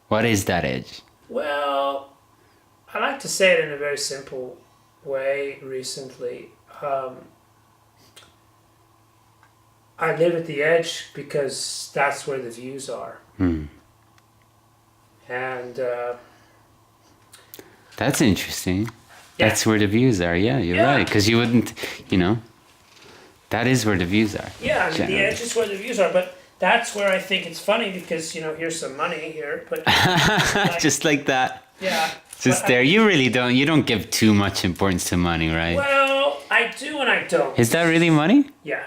[SPEAKER 1] What is that edge?
[SPEAKER 2] Well, I like to say it in a very simple way recently. I live at the edge because that's where the views are.
[SPEAKER 1] Hmm.
[SPEAKER 2] And
[SPEAKER 1] that's interesting.
[SPEAKER 2] Yeah.
[SPEAKER 1] That's where the views are. Yeah, you're
[SPEAKER 2] Yeah.
[SPEAKER 1] right. Because you wouldn't, that is where the views are.
[SPEAKER 2] yeah, I mean,
[SPEAKER 1] Generally.
[SPEAKER 2] the edge is where the views are. But that's where I think it's funny because, here's some money here. But
[SPEAKER 1] Just like that.
[SPEAKER 2] yeah.
[SPEAKER 1] Just
[SPEAKER 2] but
[SPEAKER 1] there. You don't give too much importance to money, right?
[SPEAKER 2] Well, I do and I don't.
[SPEAKER 1] Is that really money?
[SPEAKER 2] Yeah.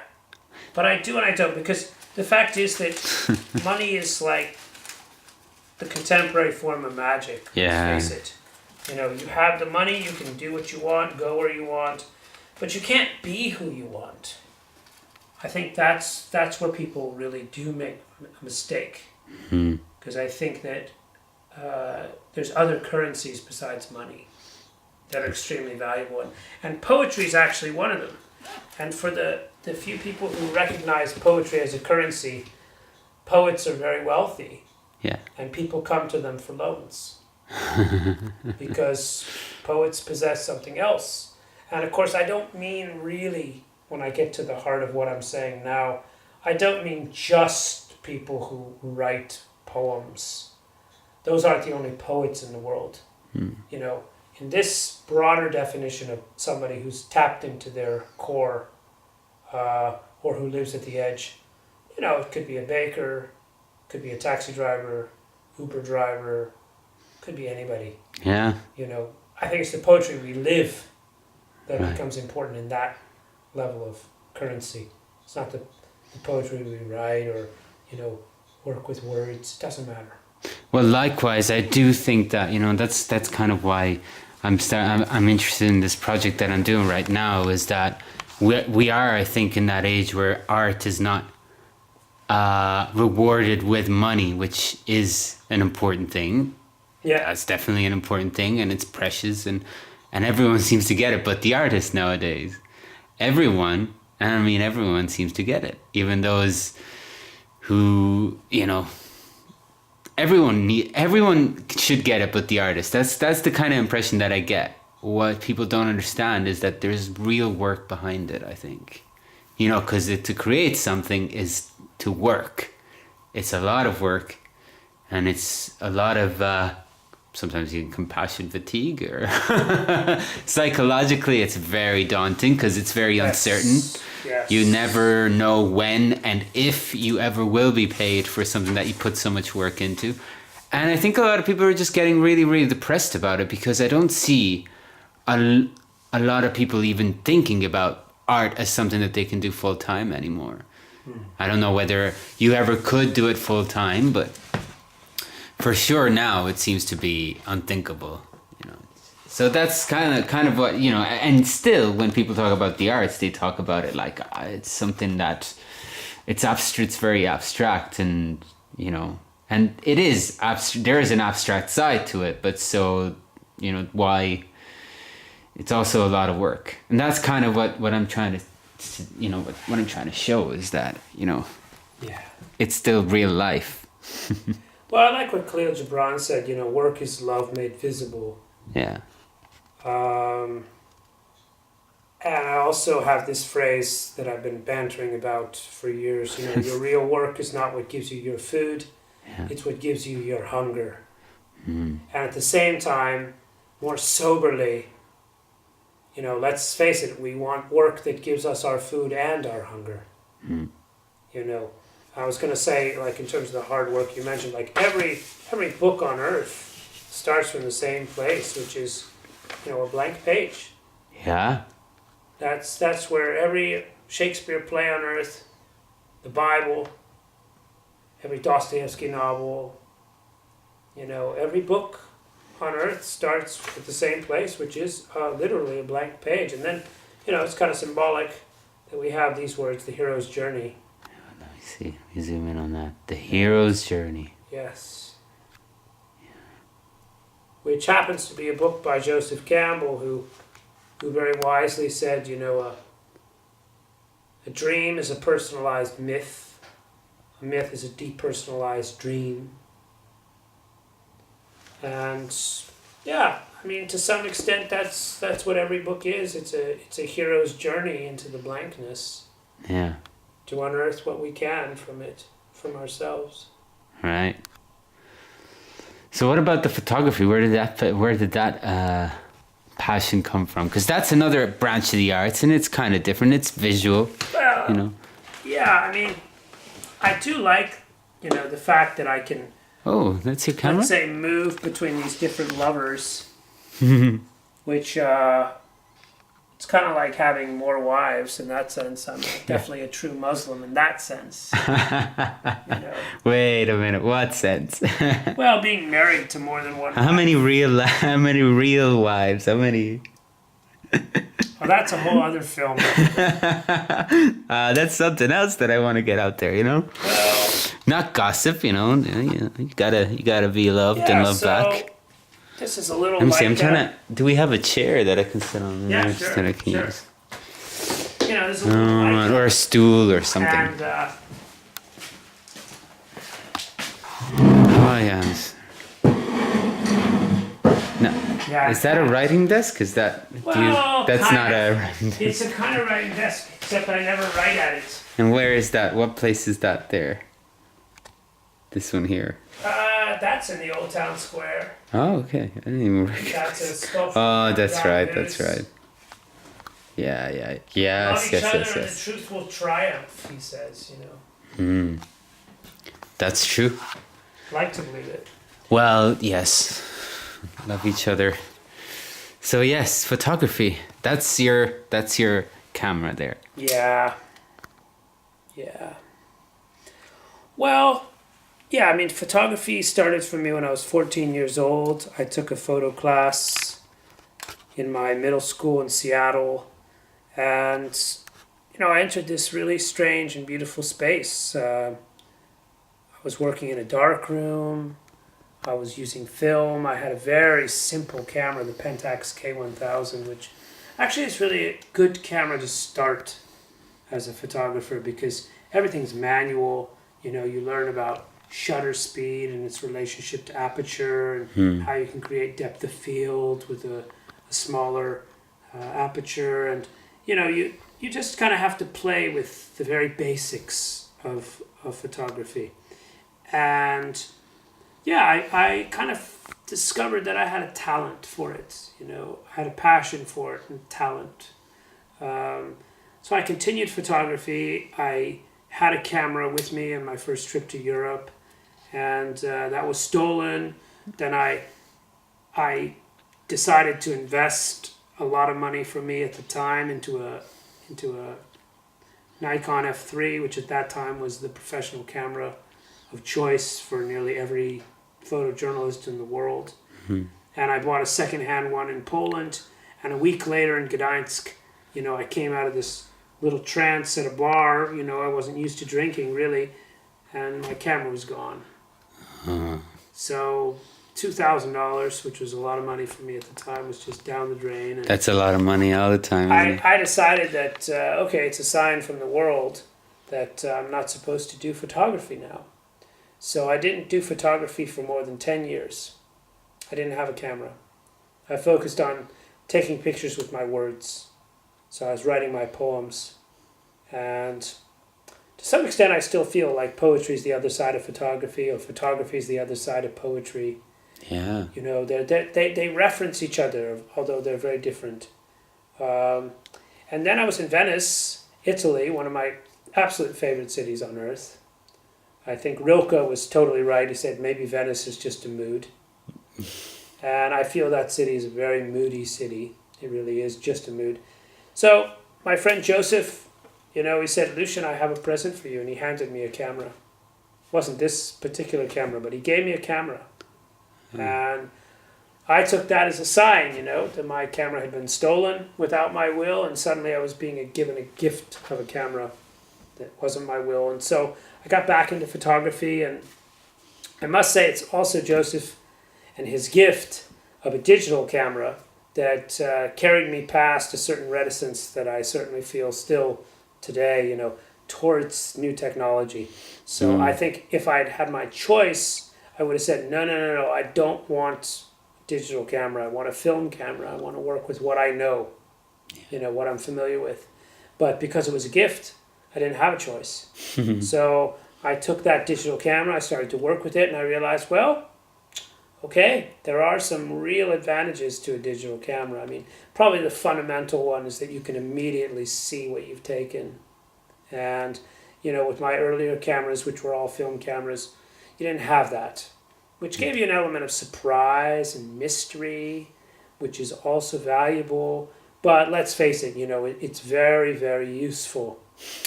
[SPEAKER 2] But I do and I don't because the fact is that money is like the contemporary form of magic.
[SPEAKER 1] Yeah.
[SPEAKER 2] Let's face it. You have the money, you can do what you want, go where you want, but you can't be who you want. I think that's where people really do make a mistake. Because I think that there's other currencies besides money that are extremely valuable. And poetry is actually one of them. And for the few people who recognize poetry as a currency, poets are very wealthy.
[SPEAKER 1] Yeah.
[SPEAKER 2] And people come to them for loans. Because poets possess something else. And of course, I don't mean really, when I get to the heart of what I'm saying now, I don't mean just people who write poems. Those aren't the only poets in the world. In this broader definition of somebody who's tapped into their core, or who lives at the edge, it could be a baker, could be a taxi driver, Uber driver, could be anybody.
[SPEAKER 1] Yeah.
[SPEAKER 2] I think it's the poetry we live that
[SPEAKER 1] Right.
[SPEAKER 2] becomes important in that level of currency. It's not the poetry we write or, work with words. It doesn't matter.
[SPEAKER 1] Well, likewise, I do think that that's kind of why I'm interested in this project that I'm doing right now. Is that we are, I think, in that age where art is not rewarded with money, which is an important thing.
[SPEAKER 2] Yeah.
[SPEAKER 1] That's definitely an important thing, and it's precious, and everyone seems to get it. But the artists nowadays, everyone seems to get it, even those who everyone should get it, but the artist. That's the kind of impression that I get. What people don't understand is that there's real work behind it. I think, because to create something is to work. It's a lot of work, and it's a lot of sometimes you get compassion fatigue, or psychologically it's very daunting because it's very uncertain.
[SPEAKER 2] Yes.
[SPEAKER 1] You never know when and if you ever will be paid for something that you put so much work into. And I think a lot of people are just getting really, really depressed about it because I don't see a lot of people even thinking about art as something that they can do full time anymore. I don't know whether you ever could do it full time, but for sure now it seems to be unthinkable. So that's kind of what, and still when people talk about the arts, they talk about it like it's something that it's very abstract, and and it is there is an abstract side to it, but so why it's also a lot of work. And that's kind of what I'm trying to what I'm trying to show is that
[SPEAKER 2] Yeah.
[SPEAKER 1] it's still real life.
[SPEAKER 2] Well, I like what Khalil Gibran said, work is love made visible.
[SPEAKER 1] Yeah.
[SPEAKER 2] And I also have this phrase that I've been bantering about for years. Your real work is not what gives you your food,
[SPEAKER 1] Yeah.
[SPEAKER 2] it's what gives you your hunger.
[SPEAKER 1] Mm.
[SPEAKER 2] And at the same time, more soberly, let's face it, we want work that gives us our food and our hunger.
[SPEAKER 1] Mm.
[SPEAKER 2] I was going to say, like, in terms of the hard work you mentioned, like every book on earth starts from the same place, which is, a blank page.
[SPEAKER 1] Yeah.
[SPEAKER 2] That's where every Shakespeare play on earth, the Bible, every Dostoevsky novel, every book on earth starts at the same place, which is literally a blank page. And then, it's kind of symbolic that we have these words, the hero's journey.
[SPEAKER 1] Let me see. Let me zoom in on that. The hero's journey.
[SPEAKER 2] Yes. Yeah. Which happens to be a book by Joseph Campbell, who very wisely said, a dream is a personalized myth. A myth is a depersonalized dream. And yeah, I mean, to some extent, that's what every book is. It's a hero's journey into the blankness.
[SPEAKER 1] Yeah.
[SPEAKER 2] To unearth what we can from it, from ourselves.
[SPEAKER 1] Right. So what about the photography? Where did that passion come from? Because that's another branch of the arts, and it's kind of different. It's visual.
[SPEAKER 2] Well, yeah. I mean, I do like, the fact that I can.
[SPEAKER 1] Oh, that's your camera?
[SPEAKER 2] Let's say move between these different lovers, which it's kind of like having more wives in that sense. I'm definitely a true Muslim in that sense.
[SPEAKER 1] Wait a minute, what sense?
[SPEAKER 2] Well, being married to more than one.
[SPEAKER 1] How many real wives? How many?
[SPEAKER 2] Well, that's a whole other film.
[SPEAKER 1] That's something else that I want to get out there. Well, not gossip. You gotta be loved and love back.
[SPEAKER 2] This is a little.
[SPEAKER 1] Let me see. I'm trying to. Do we have a chair that I can sit on?
[SPEAKER 2] Yeah, sure.
[SPEAKER 1] That I can use.
[SPEAKER 2] There's a little
[SPEAKER 1] or a stool or something.
[SPEAKER 2] And,
[SPEAKER 1] oh yes. No.
[SPEAKER 2] Yeah,
[SPEAKER 1] is that a writing desk? Is that? That's not a writing desk.
[SPEAKER 2] It's a kind of writing desk, except I never write at it.
[SPEAKER 1] And where is that? What place is that there? This one here.
[SPEAKER 2] That's in the Old Town Square.
[SPEAKER 1] Oh, okay. I didn't even recognize.
[SPEAKER 2] That's a sculpture.
[SPEAKER 1] Oh, that's right. That's right. Yeah. Yes.
[SPEAKER 2] Love each other and the truth will triumph, he says,
[SPEAKER 1] That's true.
[SPEAKER 2] Like to believe it.
[SPEAKER 1] Well, yes. Love each other. So yes, photography. That's your camera there.
[SPEAKER 2] Yeah. Well, yeah, I mean, photography started for me when I was 14 years old. I took a photo class in my middle school in Seattle. And, I entered this really strange and beautiful space. I was working in a dark room. I was using film. I had a very simple camera, the Pentax K1000, which actually is really a good camera to start as a photographer because everything's manual. You learn about shutter speed and its relationship to aperture and how you can create depth of field with a smaller aperture. And, you just kind of have to play with the very basics of photography. And yeah, I kind of discovered that I had a talent for it, I had a passion for it and talent. So I continued photography. I had a camera with me on my first trip to Europe, and that was stolen. Then I decided to invest a lot of money from me at the time into a Nikon F3, which at that time was the professional camera of choice for nearly every photojournalist in the world. And I bought a secondhand one in Poland, and a week later in Gdańsk, I came out of this little trance at a bar. I wasn't used to drinking really, and my camera was gone. So $2,000, which was a lot of money for me at the time, was just down the drain. And
[SPEAKER 1] that's a lot of money all the time.
[SPEAKER 2] I decided that it's a sign from the world that I'm not supposed to do photography now. So I didn't do photography for more than 10 years. I didn't have a camera. I focused on taking pictures with my words. So I was writing my poems. And to some extent I still feel like poetry is the other side of photography, or photography is the other side of poetry.
[SPEAKER 1] Yeah.
[SPEAKER 2] They reference each other, although they're very different. And then I was in Venice, Italy, one of my absolute favorite cities on earth. I think Rilke was totally right. He said maybe Venice is just a mood. And I feel that city is a very moody city. It really is just a mood. So my friend Joseph, he said, "Lucien, I have a present for you." And he handed me a camera. wasn't this particular camera, but he gave me a camera. And I took that as a sign, you know, that my camera had been stolen without my will, and suddenly I was being given a gift of a camera that wasn't my will. And so I got back into photography, and I must say it's also Joseph and his gift of a digital camera that carried me past a certain reticence that I certainly feel still today, you know, towards new technology. So I think if I'd had my choice, I would have said, no, I don't want digital camera. I want a film camera. I want to work with what I know, you know, what I'm familiar with. But because it was a gift, I didn't have a choice. So I took that digital camera, I started to work with it, and I realized, well, okay, there are some real advantages to a digital camera. I mean, probably the fundamental one is that you can immediately see what you've taken. And, you know, with my earlier cameras, which were all film cameras, you didn't have that, which gave you an element of surprise and mystery, which is also valuable. But let's face it, you know, it's very, very useful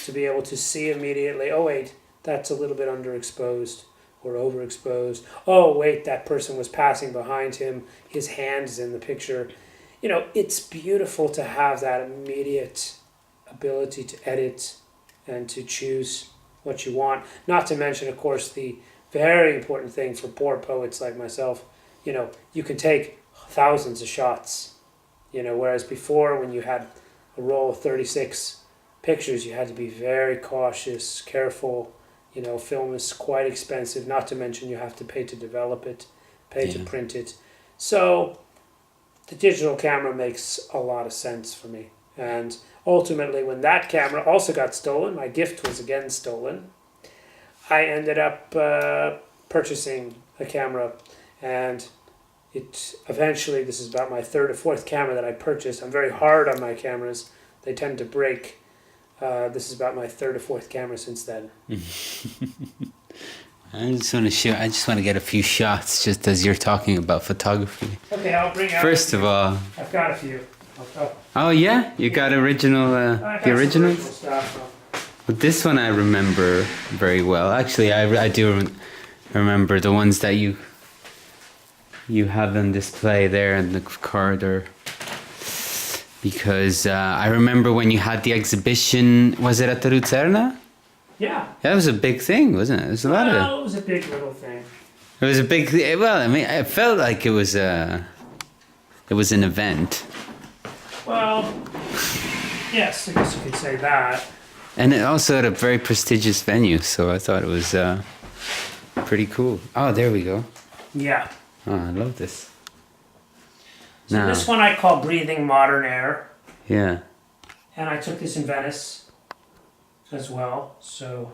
[SPEAKER 2] to be able to see immediately, oh, wait, that's a little bit underexposed or overexposed. Oh, wait, that person was passing behind him. His hand is in the picture. You know, it's beautiful to have that immediate ability to edit and to choose what you want. Not to mention, of course, the very important thing for poor poets like myself, you know, you can take thousands of shots, you know, whereas before when you had a roll of 36 pictures, you had to be very cautious, careful. You know, film is quite expensive, not to mention you have to pay to develop it, pay to print it. So the digital camera makes a lot of sense for me. And ultimately, when that camera also got stolen, my gift was again stolen, I ended up purchasing a camera, and it eventually, this is about my third or fourth camera that I purchased. I'm very hard on my cameras. They tend to break. This is about my third or fourth camera since then.
[SPEAKER 1] I just want to get a few shots just as you're talking about photography.
[SPEAKER 2] Okay, I'll bring out.
[SPEAKER 1] First of all,
[SPEAKER 2] I've got a few.
[SPEAKER 1] oh yeah, you got original, the originals?
[SPEAKER 2] Stuff.
[SPEAKER 1] But this one I remember very well. Actually, I do remember the ones that you have on display there in the corridor. Because I remember when you had the exhibition, was it at the Lucerna?
[SPEAKER 2] Yeah.
[SPEAKER 1] That was a big thing, wasn't it? It was a lot of
[SPEAKER 2] it was a big little thing.
[SPEAKER 1] It was a big, well, I mean, I felt like it was an event.
[SPEAKER 2] Well, yes, I guess you could say that.
[SPEAKER 1] And it also had a very prestigious venue, so I thought it was pretty cool. Oh, there we go.
[SPEAKER 2] Yeah.
[SPEAKER 1] Oh, I love this.
[SPEAKER 2] So this one I call Breathing Modern Air.
[SPEAKER 1] Yeah.
[SPEAKER 2] And I took this in Venice as well, so...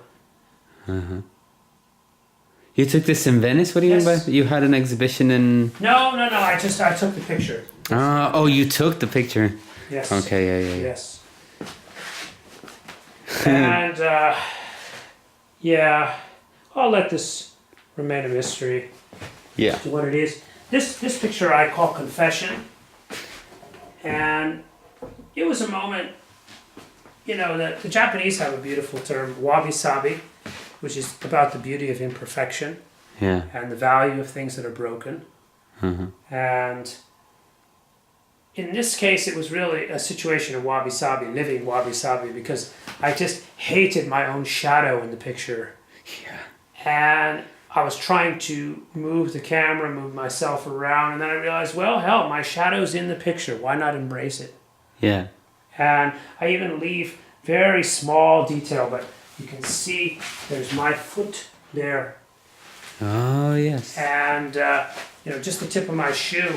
[SPEAKER 1] Uh-huh. You took this in Venice? What do you mean by... You had an exhibition in...
[SPEAKER 2] No, I took the picture.
[SPEAKER 1] Oh, you took the picture?
[SPEAKER 2] Yes.
[SPEAKER 1] Okay, yeah.
[SPEAKER 2] Yes. And, yeah, I'll let this remain a mystery.
[SPEAKER 1] Yeah.
[SPEAKER 2] To what it is. This picture I call Confession, and it was a moment, you know, that the Japanese have a beautiful term, wabi-sabi, which is about the beauty of imperfection and the value of things that are broken. And in this case, it was really a situation of wabi-sabi, living wabi-sabi, because I just hated my own shadow in the picture.
[SPEAKER 1] Yeah.
[SPEAKER 2] And I was trying to move the camera, move myself around, and then I realized, well, hell, my shadow's in the picture. Why not embrace it?
[SPEAKER 1] Yeah.
[SPEAKER 2] And I even leave very small detail, but you can see there's my foot there.
[SPEAKER 1] Oh, yes.
[SPEAKER 2] And, you know, just the tip of my shoe.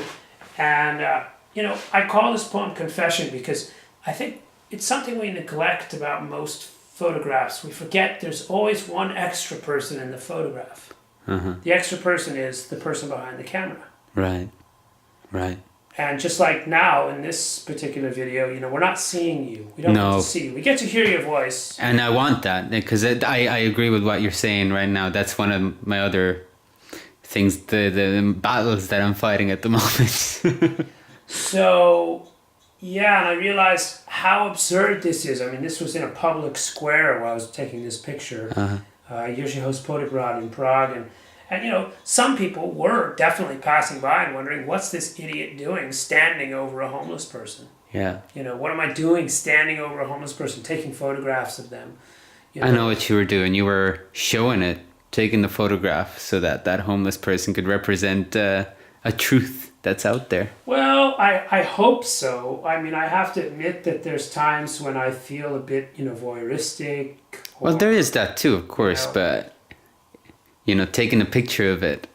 [SPEAKER 2] And, you know, I call this poem Confession because I think it's something we neglect about most photographs. We forget there's always one extra person in the photograph. The extra person is the person behind the camera.
[SPEAKER 1] Right.
[SPEAKER 2] And just like now in this particular video, you know, we're not seeing you. We don't get to see you. We get to hear your voice.
[SPEAKER 1] And I want that, because I agree with what you're saying right now. That's one of my other things, the battles that I'm fighting at the moment.
[SPEAKER 2] So, yeah, and I realized how absurd this is. I mean, this was in a public square while I was taking this picture. Jerzy Hospodograd in Prague, and you know, some people were definitely passing by and wondering, what's this idiot doing standing over a homeless person?
[SPEAKER 1] Yeah.
[SPEAKER 2] You know, what am I doing standing over a homeless person, taking photographs of them? You
[SPEAKER 1] I know what you were doing. You were showing it, taking the photograph so that that homeless person could represent a truth that's out there.
[SPEAKER 2] Well, I hope so. I mean, I have to admit that there's times when I feel a bit, you know, voyeuristic.
[SPEAKER 1] Well, there is that too, of course,
[SPEAKER 2] You know.
[SPEAKER 1] but, you know, taking a picture of it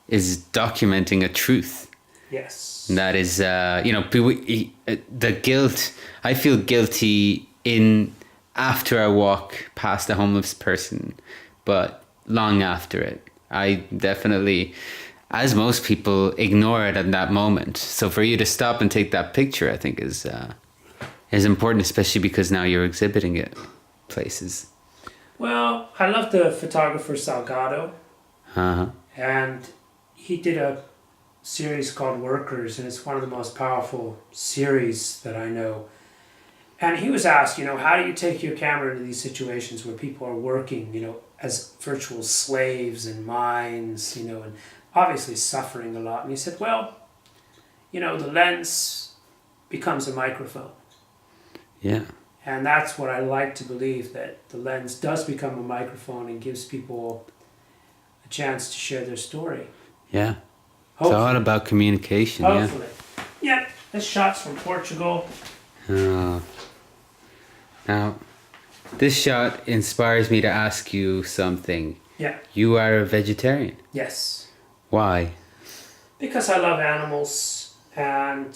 [SPEAKER 1] is documenting a truth.
[SPEAKER 2] Yes.
[SPEAKER 1] And that is, you know, the guilt. I feel guilty after I walk past a homeless person, but long after it. I definitely, as most people, ignore it at that moment. So for you to stop and take that picture, I think is important, especially because now you're exhibiting it places.
[SPEAKER 2] Well, I love the photographer Salgado,
[SPEAKER 1] Uh-huh.
[SPEAKER 2] and he did a series called Workers, and it's one of the most powerful series that I know. And he was asked, you know, how do you take your camera into these situations where people are working, you know, as virtual slaves in mines, you know, and obviously suffering a lot. And he said, well, you know, the lens becomes a microphone.
[SPEAKER 1] Yeah.
[SPEAKER 2] And that's what I like to believe, that the lens does become a microphone and gives people a chance to share their story.
[SPEAKER 1] Yeah.
[SPEAKER 2] Hopefully.
[SPEAKER 1] It's all about communication.
[SPEAKER 2] Hopefully. Yeah, this shot's from Portugal.
[SPEAKER 1] Yeah. Now, this shot inspires me to ask you something.
[SPEAKER 2] Yeah.
[SPEAKER 1] You are a vegetarian.
[SPEAKER 2] Yes.
[SPEAKER 1] Why?
[SPEAKER 2] Because I love animals, and,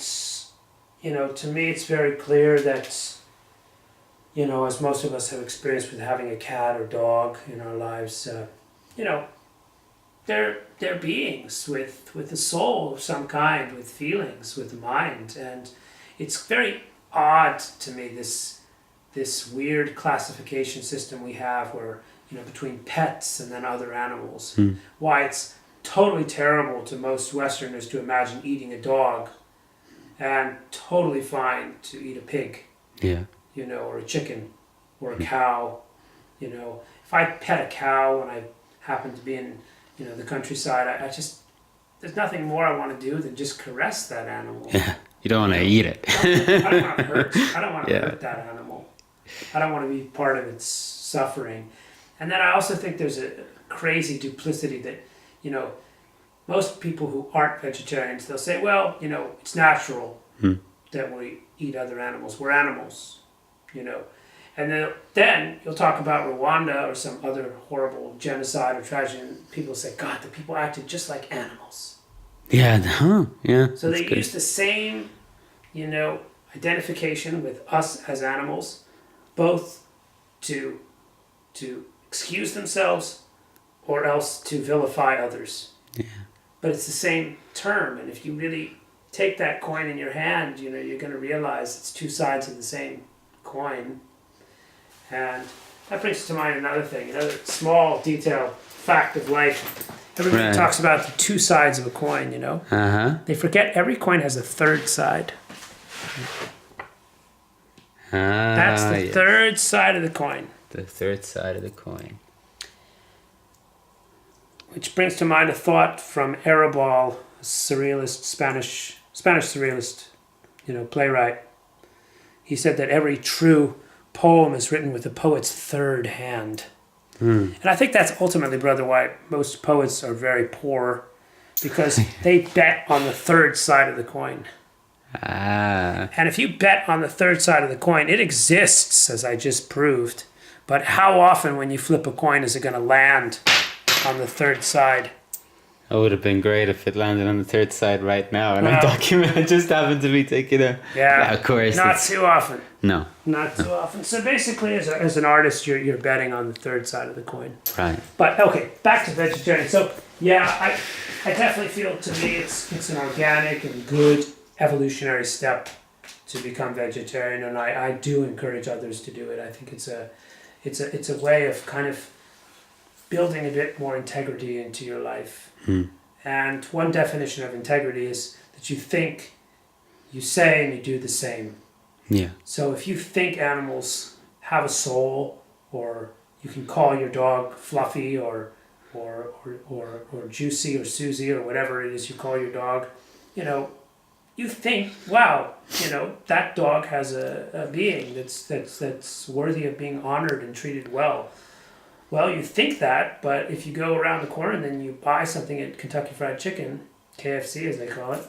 [SPEAKER 2] you know, to me it's very clear that, you know, as most of us have experienced with having a cat or dog in our lives, you know, they're beings with a soul of some kind, with feelings, with a mind, and it's very odd to me, this weird classification system we have where, you know, between pets and then other animals. Why it's totally terrible to most Westerners to imagine eating a dog, and totally fine to eat a pig.
[SPEAKER 1] Yeah.
[SPEAKER 2] You know, or a chicken, or a cow. You know, if I pet a cow when I happen to be in, you know, the countryside, I just, there's nothing more I want to do than just caress that animal.
[SPEAKER 1] Yeah. You don't want to eat it.
[SPEAKER 2] I don't want to hurt. I don't want to
[SPEAKER 1] Yeah.
[SPEAKER 2] hurt that animal. I don't want to be part of its suffering. And then I also think there's a crazy duplicity that, you know, most people who aren't vegetarians, they'll say, well, you know, it's natural that we eat other animals. We're animals, you know. And then you'll talk about Rwanda or some other horrible genocide or tragedy, and people say, God, the people acted just like animals.
[SPEAKER 1] Yeah. Huh. Yeah.
[SPEAKER 2] So they
[SPEAKER 1] that's good.
[SPEAKER 2] use the same, you know, identification with us as animals, both to excuse themselves or else to vilify others.
[SPEAKER 1] Yeah.
[SPEAKER 2] But it's the same term, and if you really take that coin in your hand, you know, you're going to realize it's two sides of the same coin. And that brings to mind another thing, another small detail, fact of life. Everybody
[SPEAKER 1] Right.
[SPEAKER 2] talks about the two sides of a coin, you know.
[SPEAKER 1] Uh-huh.
[SPEAKER 2] They forget every coin has a third side. That's the
[SPEAKER 1] yeah.
[SPEAKER 2] third side of the coin.
[SPEAKER 1] The third side of the coin.
[SPEAKER 2] Which brings to mind a thought from Arrabal, a surrealist, Spanish surrealist, you know, playwright. He said that every true poem is written with the poet's third hand. And I think that's ultimately, Brother White, most poets are very poor because they bet on the third side of the coin.
[SPEAKER 1] Ah.
[SPEAKER 2] And if you bet on the third side of the coin, it exists, as I just proved. But how often when you flip a coin is it going to land on the third side?
[SPEAKER 1] It would have been great if it landed on the third side right now, and
[SPEAKER 2] Well-
[SPEAKER 1] I just happened to be taking a...
[SPEAKER 2] Yeah,
[SPEAKER 1] of course.
[SPEAKER 2] not
[SPEAKER 1] it's-
[SPEAKER 2] too often.
[SPEAKER 1] No.
[SPEAKER 2] Not too often. So basically, as an artist, you're betting on the third side of the coin.
[SPEAKER 1] Right.
[SPEAKER 2] But okay, back to vegetarian. So yeah, I definitely feel, to me it's an organic and good evolutionary step to become vegetarian, and I do encourage others to do it. I think it's a way of kind of building a bit more integrity into your life. And one definition of integrity is that you think, you say, and you do the same.
[SPEAKER 1] Yeah.
[SPEAKER 2] So if you think animals have a soul, or you can call your dog Fluffy or Juicy or Susie or whatever it is you call your dog. You know, you think, wow, you know, that dog has a being that's worthy of being honored and treated well. Well, you think that, but if you go around the corner and then you buy something at Kentucky Fried Chicken, KFC as they call it,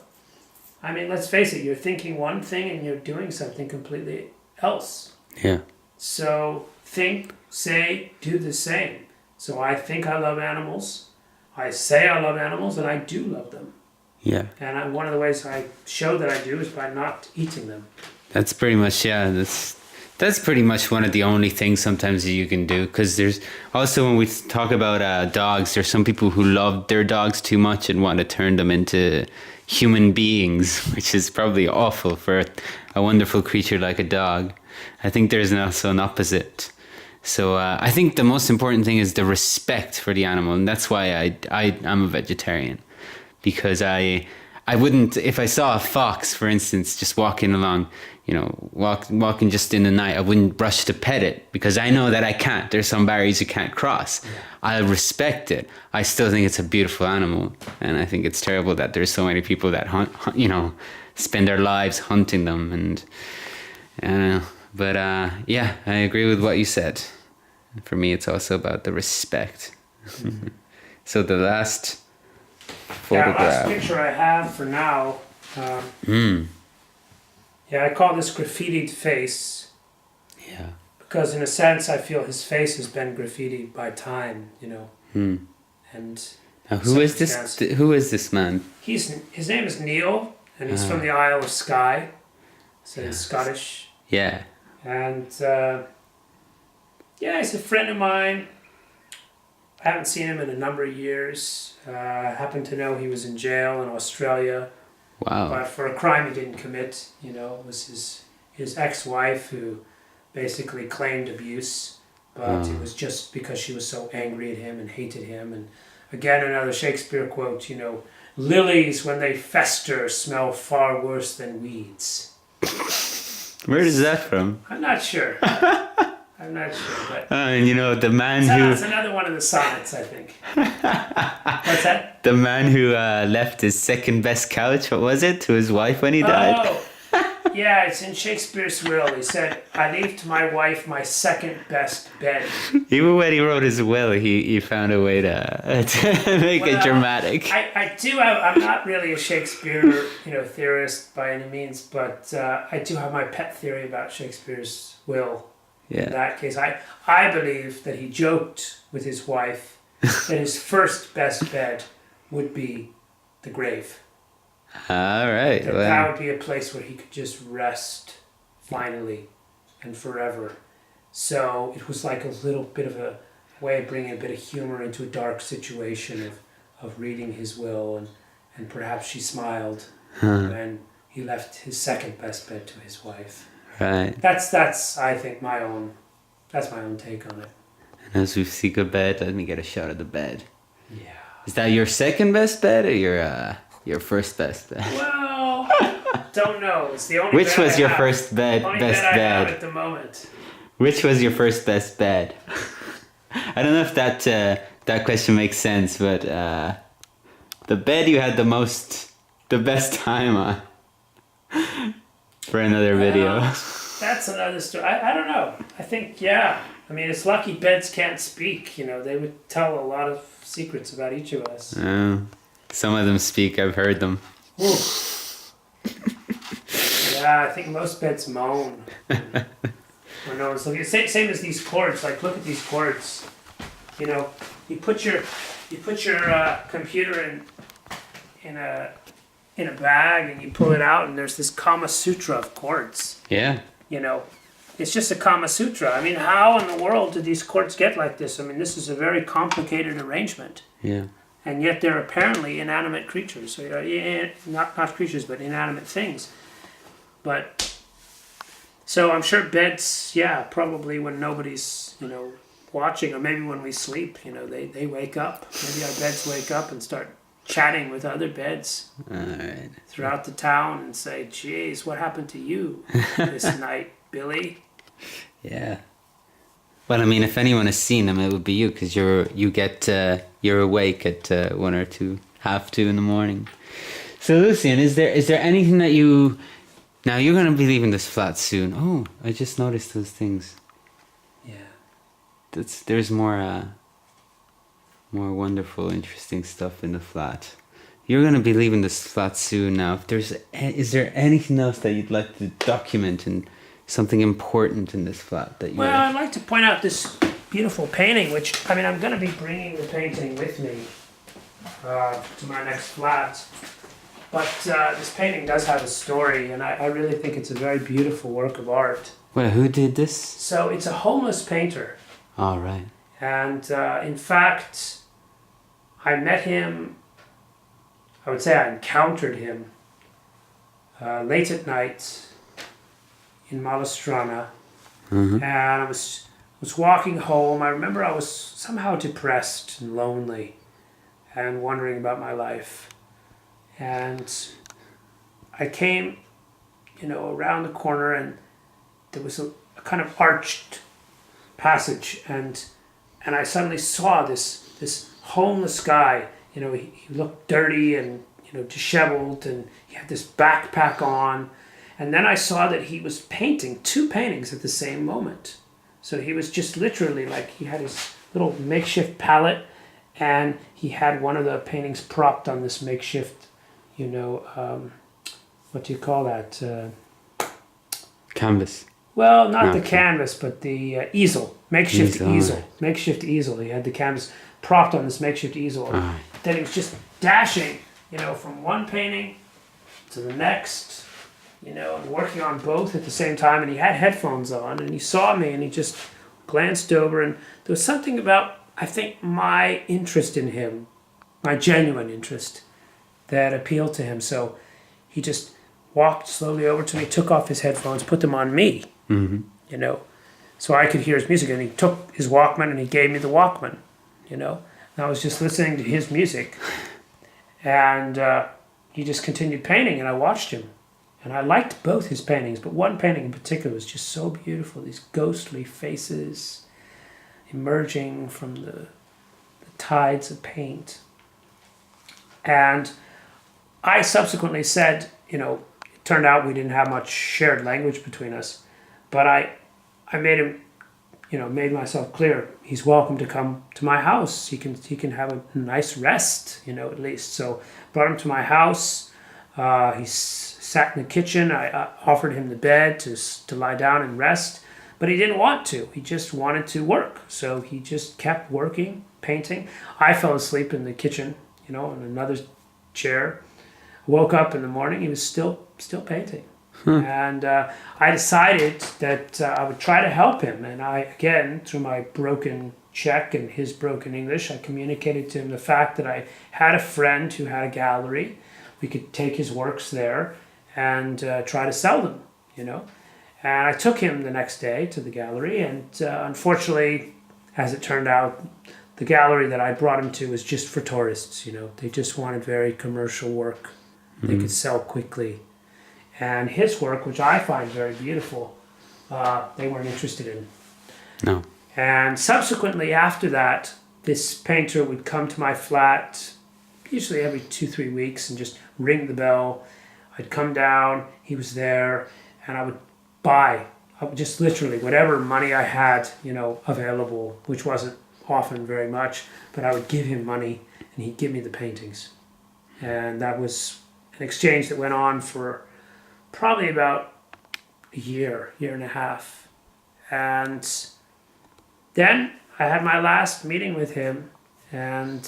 [SPEAKER 2] I mean, let's face it, you're thinking one thing and you're doing something completely else.
[SPEAKER 1] Yeah.
[SPEAKER 2] So think, say, do the same. So I think I love animals. I say I love animals, and I do love them.
[SPEAKER 1] Yeah.
[SPEAKER 2] And one of the ways I show that I do is by not eating them.
[SPEAKER 1] That's pretty much, yeah, that's pretty much one of the only things sometimes that you can do, because there's also, when we talk about dogs, there's some people who love their dogs too much and want to turn them into human beings, which is probably awful for a wonderful creature like a dog. I think there's also an opposite. So I think the most important thing is the respect for the animal, and that's why I'm a vegetarian, because I wouldn't, if I saw a fox, for instance, just walking along, you know, walking just in the night, I wouldn't rush to pet it, because I know that I can't. There's some barriers you can't cross. I respect it. I still think it's a beautiful animal, and I think it's terrible that there's so many people that hunt, you know, spend their lives hunting them, and but yeah, I agree with what you said. For me, it's also about the respect. Mm-hmm. So the last photograph.
[SPEAKER 2] Yeah, last picture I have for now. Yeah, I call this graffitied face.
[SPEAKER 1] Yeah.
[SPEAKER 2] Because in a sense, I feel his face has been graffitied by time, you know. And
[SPEAKER 1] now, who is this? Who is this man?
[SPEAKER 2] His name is Neil, and he's from the Isle of Skye. So he's Scottish.
[SPEAKER 1] Yeah.
[SPEAKER 2] And yeah, he's a friend of mine. I haven't seen him in a number of years. I happen to know he was in jail in Australia.
[SPEAKER 1] Wow.
[SPEAKER 2] But for a crime he didn't commit. You know, it was his ex-wife who basically claimed abuse. But it was just because she was so angry at him and hated him. And again, another Shakespeare quote, you know, lilies when they fester smell far worse than weeds.
[SPEAKER 1] Where is that from?
[SPEAKER 2] I'm not sure. I'm not sure, but
[SPEAKER 1] and you know, the man who...
[SPEAKER 2] That's another one of the sonnets, I think. What's that?
[SPEAKER 1] The man who left his second best couch, what was it, to his wife when he died?
[SPEAKER 2] Oh, yeah, it's in Shakespeare's will. He said, I leave to my wife my second best bed.
[SPEAKER 1] Even when he wrote his will, he found a way to make it dramatic.
[SPEAKER 2] I do have, I'm not really a Shakespeare, you know, theorist by any means, but I do have my pet theory about Shakespeare's will.
[SPEAKER 1] Yeah.
[SPEAKER 2] In that case, I believe that he joked with his wife that his first best bed would be the grave.
[SPEAKER 1] All right.
[SPEAKER 2] That would be a place where he could just rest finally and forever. So it was like a little bit of a way of bringing a bit of humor into a dark situation of reading his will, and perhaps she smiled when he left his second best bed to his wife.
[SPEAKER 1] Right.
[SPEAKER 2] That's I think my own take on it.
[SPEAKER 1] And as we seek a bed, let me get a shot of the bed.
[SPEAKER 2] Yeah.
[SPEAKER 1] Is that your second best bed or your first best bed?
[SPEAKER 2] Well, don't know. It's the only.
[SPEAKER 1] Which
[SPEAKER 2] bed
[SPEAKER 1] was
[SPEAKER 2] I
[SPEAKER 1] your
[SPEAKER 2] have.
[SPEAKER 1] first bed?
[SPEAKER 2] Only
[SPEAKER 1] best
[SPEAKER 2] bed I
[SPEAKER 1] bed.
[SPEAKER 2] have at the moment.
[SPEAKER 1] Which was your first best bed? I don't know if that question makes sense, but the bed you had the best time on. For another video.
[SPEAKER 2] That's another story. I don't know. I think, yeah. I mean, it's lucky beds can't speak. You know, they would tell a lot of secrets about each of us.
[SPEAKER 1] Some of them speak. I've heard them.
[SPEAKER 2] Yeah, I think most beds moan when no one's looking. Same as these cords. Like, look at these cords. You know, you put your computer in a bag and you pull it out and there's this Kama Sutra of cords.
[SPEAKER 1] Yeah.
[SPEAKER 2] You know, it's just a Kama Sutra. I mean, how in the world did these cords get like this? I mean, this is a very complicated arrangement.
[SPEAKER 1] Yeah.
[SPEAKER 2] And yet they're apparently inanimate creatures. So, not creatures, but inanimate things. But, so I'm sure beds, yeah, probably when nobody's, you know, watching, or maybe when we sleep, you know, they wake up. Maybe our beds wake up and start chatting with other beds throughout the town and say, geez, what happened to you this night, Billy?
[SPEAKER 1] Yeah. Well, I mean, if anyone has seen him, it would be you, because you're awake at 1 or 2, half 2 in the morning. So, Lucien, is there anything that you... Now, you're going to be leaving this flat soon. Oh, I just noticed those things.
[SPEAKER 2] Yeah.
[SPEAKER 1] There's more wonderful, interesting stuff in the flat. You're going to be leaving this flat soon now. Is there anything else that you'd like to document and something important in this flat that you...
[SPEAKER 2] Well, I'd like to point out this beautiful painting, which, I mean, I'm going to be bringing the painting with me to my next flat. But this painting does have a story, and I really think it's a very beautiful work of art.
[SPEAKER 1] Well, who did this?
[SPEAKER 2] So it's a homeless painter.
[SPEAKER 1] All right.
[SPEAKER 2] And in fact, I met him, I would say I encountered him late at night in Malstrana, and I was walking home. I remember I was somehow depressed and lonely and wondering about my life. And I came, around the corner, and there was a kind of arched passage, and I suddenly saw this homeless guy. He looked dirty and disheveled, and he had this backpack on. And then I saw that he was painting 2 paintings at the same moment. So he was just literally he had his little makeshift palette, and he had one of the paintings propped on this makeshift, what do you call that?
[SPEAKER 1] Canvas.
[SPEAKER 2] Well, not the canvas, but the easel, makeshift easel.
[SPEAKER 1] Right.
[SPEAKER 2] Makeshift easel. He had the canvas propped on this makeshift easel.
[SPEAKER 1] Right.
[SPEAKER 2] Then he was just dashing, from one painting to the next, and working on both at the same time. And he had headphones on, and he saw me, and he just glanced over. And there was something about, I think, my interest in him, my genuine interest, that appealed to him. So he just walked slowly over to me, took off his headphones, put them on me, so I could hear his music. And he took his Walkman and he gave me the Walkman, And I was just listening to his music. And he just continued painting, and I watched him. And I liked both his paintings, but one painting in particular was just so beautiful. These ghostly faces emerging from the tides of paint. And I subsequently said, it turned out we didn't have much shared language between us, but I made him, made myself clear. He's welcome to come to my house. He can have a nice rest, at least. So brought him to my house. He sat in the kitchen. I offered him the bed to lie down and rest, but he didn't want to. He just wanted to work. So he just kept working, painting. I fell asleep in the kitchen, in another chair. Woke up in the morning, he was still painting. And I decided that I would try to help him. And I, again, through my broken Czech and his broken English, I communicated to him the fact that I had a friend who had a gallery. We could take his works there and try to sell them, And I took him the next day to the gallery. And unfortunately, as it turned out, the gallery that I brought him to was just for tourists, They just wanted very commercial work. They could sell quickly. And his work, which I find very beautiful, they weren't interested in.
[SPEAKER 1] No.
[SPEAKER 2] And subsequently after that, this painter would come to my flat, usually every 2-3 weeks, and just ring the bell. I'd come down, he was there, and I would just literally, whatever money I had, available, which wasn't often very much, but I would give him money, and he'd give me the paintings. And that was an exchange that went on for probably about a year and a half. And then I had my last meeting with him and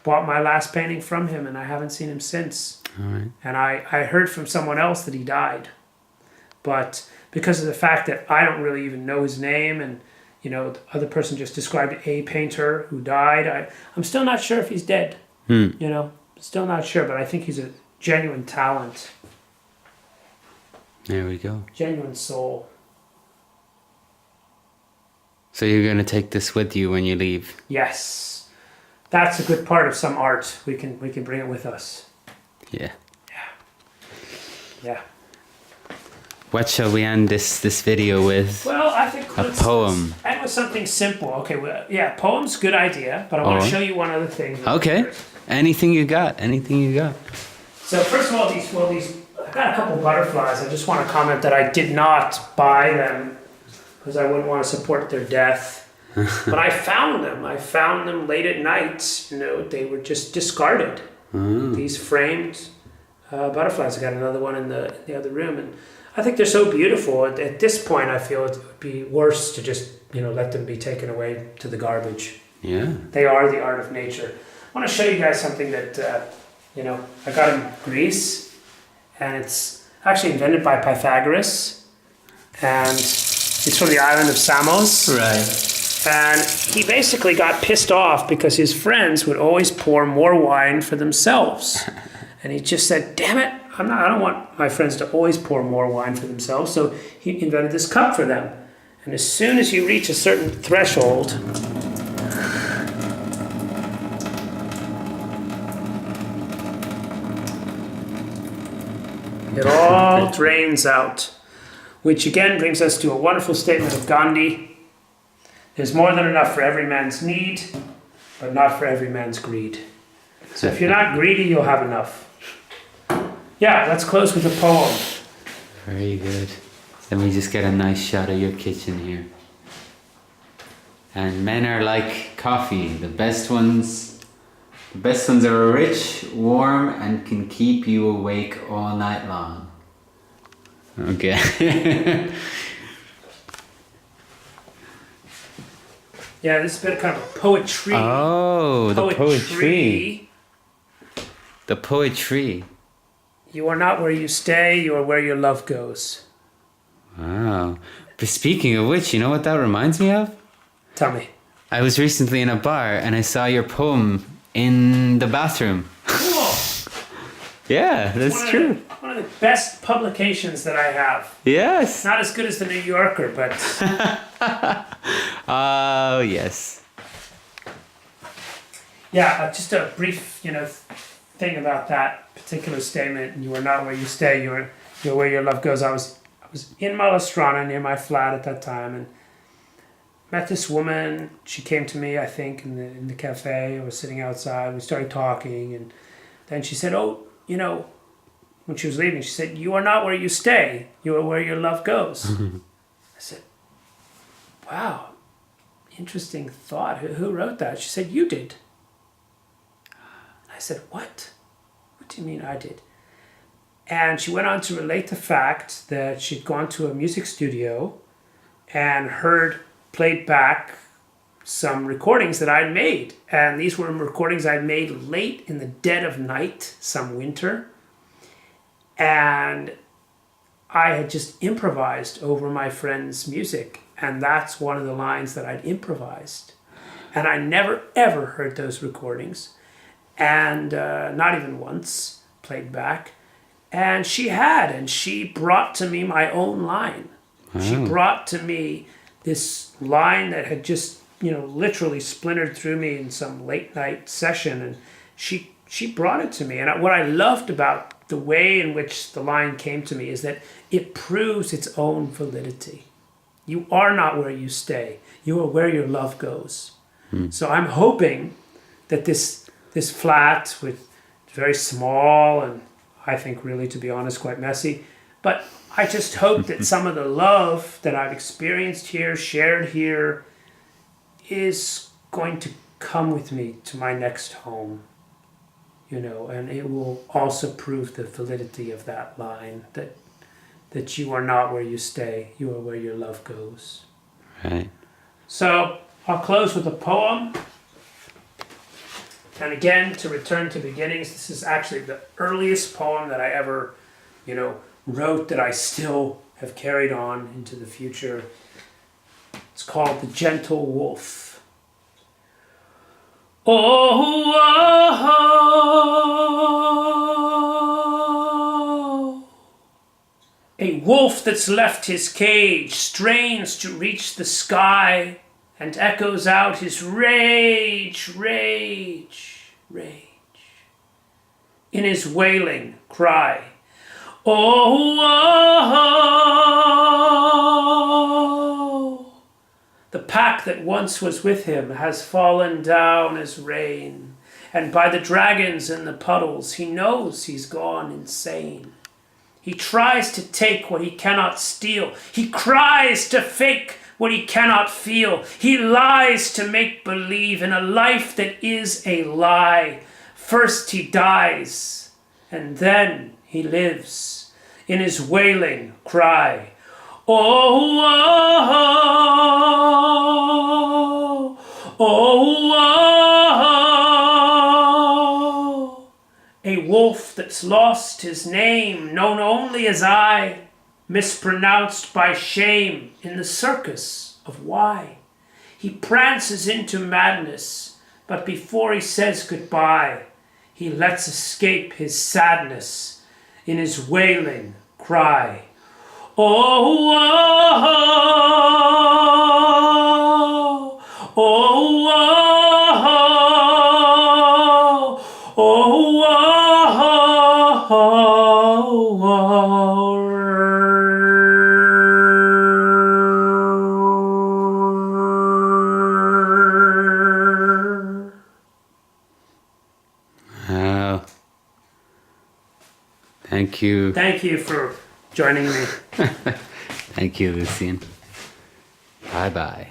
[SPEAKER 2] bought my last painting from him, and I haven't seen him since.
[SPEAKER 1] All right.
[SPEAKER 2] And I heard from someone else that he died. But because of the fact that I don't really even know his name, and the other person just described a painter who died, I'm still not sure if he's dead. Still not sure, but I think he's a genuine talent.
[SPEAKER 1] There we go.
[SPEAKER 2] Genuine soul.
[SPEAKER 1] So you're going to take this with you when you leave?
[SPEAKER 2] Yes. That's a good part of some art. We can bring it with us.
[SPEAKER 1] Yeah.
[SPEAKER 2] Yeah.
[SPEAKER 1] what shall we end this video with?
[SPEAKER 2] Well, I think
[SPEAKER 1] A poem.
[SPEAKER 2] End with something simple. Okay, well, yeah, poem's a good idea, but I want to show you one other thing.
[SPEAKER 1] Okay. Anything you got.
[SPEAKER 2] So first of all, I got a couple butterflies. I just want to comment that I did not buy them because I wouldn't want to support their death. But I found them. I found them late at night. You know, they were just discarded. These framed butterflies. I got another one in the other room, and I think they're so beautiful. At this point, I feel it would be worse to just let them be taken away to the garbage.
[SPEAKER 1] Yeah.
[SPEAKER 2] They are the art of nature. I want to show you guys something that I got in Greece, and it's actually invented by Pythagoras, and it's from the island of Samos.
[SPEAKER 1] Right.
[SPEAKER 2] And he basically got pissed off because his friends would always pour more wine for themselves. And he just said, damn it, I don't want my friends to always pour more wine for themselves. So he invented this cup for them. And as soon as you reach a certain threshold, it all drains out. Which again brings us to a wonderful statement of Gandhi. There's more than enough for every man's need, but not for every man's greed. So if you're not greedy, you'll have enough. Yeah, let's close with a poem.
[SPEAKER 1] Very good. Let me just get a nice shot of your kitchen here. And men are like coffee. The best ones are rich, warm, and can keep you awake all night long. Okay.
[SPEAKER 2] Yeah, this is a bit of kind of poetry.
[SPEAKER 1] Oh, the poetry. The poetry.
[SPEAKER 2] You are not where you stay, you are where your love goes.
[SPEAKER 1] Wow. But speaking of which, you know what that reminds me of?
[SPEAKER 2] Tell me.
[SPEAKER 1] I was recently in a bar and I saw your poem in the bathroom.
[SPEAKER 2] Cool.
[SPEAKER 1] Yeah, that's true.
[SPEAKER 2] One of the best publications that I have.
[SPEAKER 1] Yes.
[SPEAKER 2] Not as good as the New Yorker, but...
[SPEAKER 1] Oh, yes.
[SPEAKER 2] Yeah, just a brief, thing about that particular statement. You are not where you stay, you're where your love goes. I was in Mallestrana near my flat at that time and met this woman. She came to me, I think, in the cafe. I was sitting outside. We started talking, and then she said, when she was leaving, she said, you are not where you stay, you are where your love goes. I said, wow, interesting thought. Who wrote that? She said, you did. I said, what? What do you mean I did? And she went on to relate the fact that she'd gone to a music studio and played back some recordings that I'd made. And these were recordings I'd made late in the dead of night, some winter. And I had just improvised over my friend's music. And that's one of the lines that I'd improvised. And I never, ever heard those recordings. And not even once played back. And she brought to me my own line. Wow. She brought to me this line that had just, literally splintered through me in some late night session. And she brought it to me. And what I loved about the way in which the line came to me is that it proves its own validity. You are not where you stay. You are where your love goes. So I'm hoping that this flat with very small and I think really, to be honest, quite messy. But I just hope that some of the love that I've experienced here, shared here, is going to come with me to my next home. And it will also prove the validity of that line, that you are not where you stay, you are where your love goes.
[SPEAKER 1] Right.
[SPEAKER 2] So I'll close with a poem. And again, to return to beginnings, this is actually the earliest poem that I ever, wrote that I still have carried on into the future. It's called The Gentle Wolf. Oh, a wolf that's left his cage strains to reach the sky and echoes out his rage, rage, rage. In his wailing cry, Oh, the pack that once was with him has fallen down as rain, and by the dragons in the puddles he knows he's gone insane. He tries to take what he cannot steal. He cries to fake what he cannot feel. He lies to make believe in a life that is a lie. First he dies, and then he lives in his wailing cry. Oh, oh, oh, oh, a wolf that's lost his name, known only as I, mispronounced by shame in the circus of why. He prances into madness, but before he says goodbye, he lets escape his sadness in his wailing cry. Oh, oh, oh, oh, oh, oh,
[SPEAKER 1] Wow. Thank you.
[SPEAKER 2] Thank you for joining me.
[SPEAKER 1] Thank you, Lucien. Bye-bye.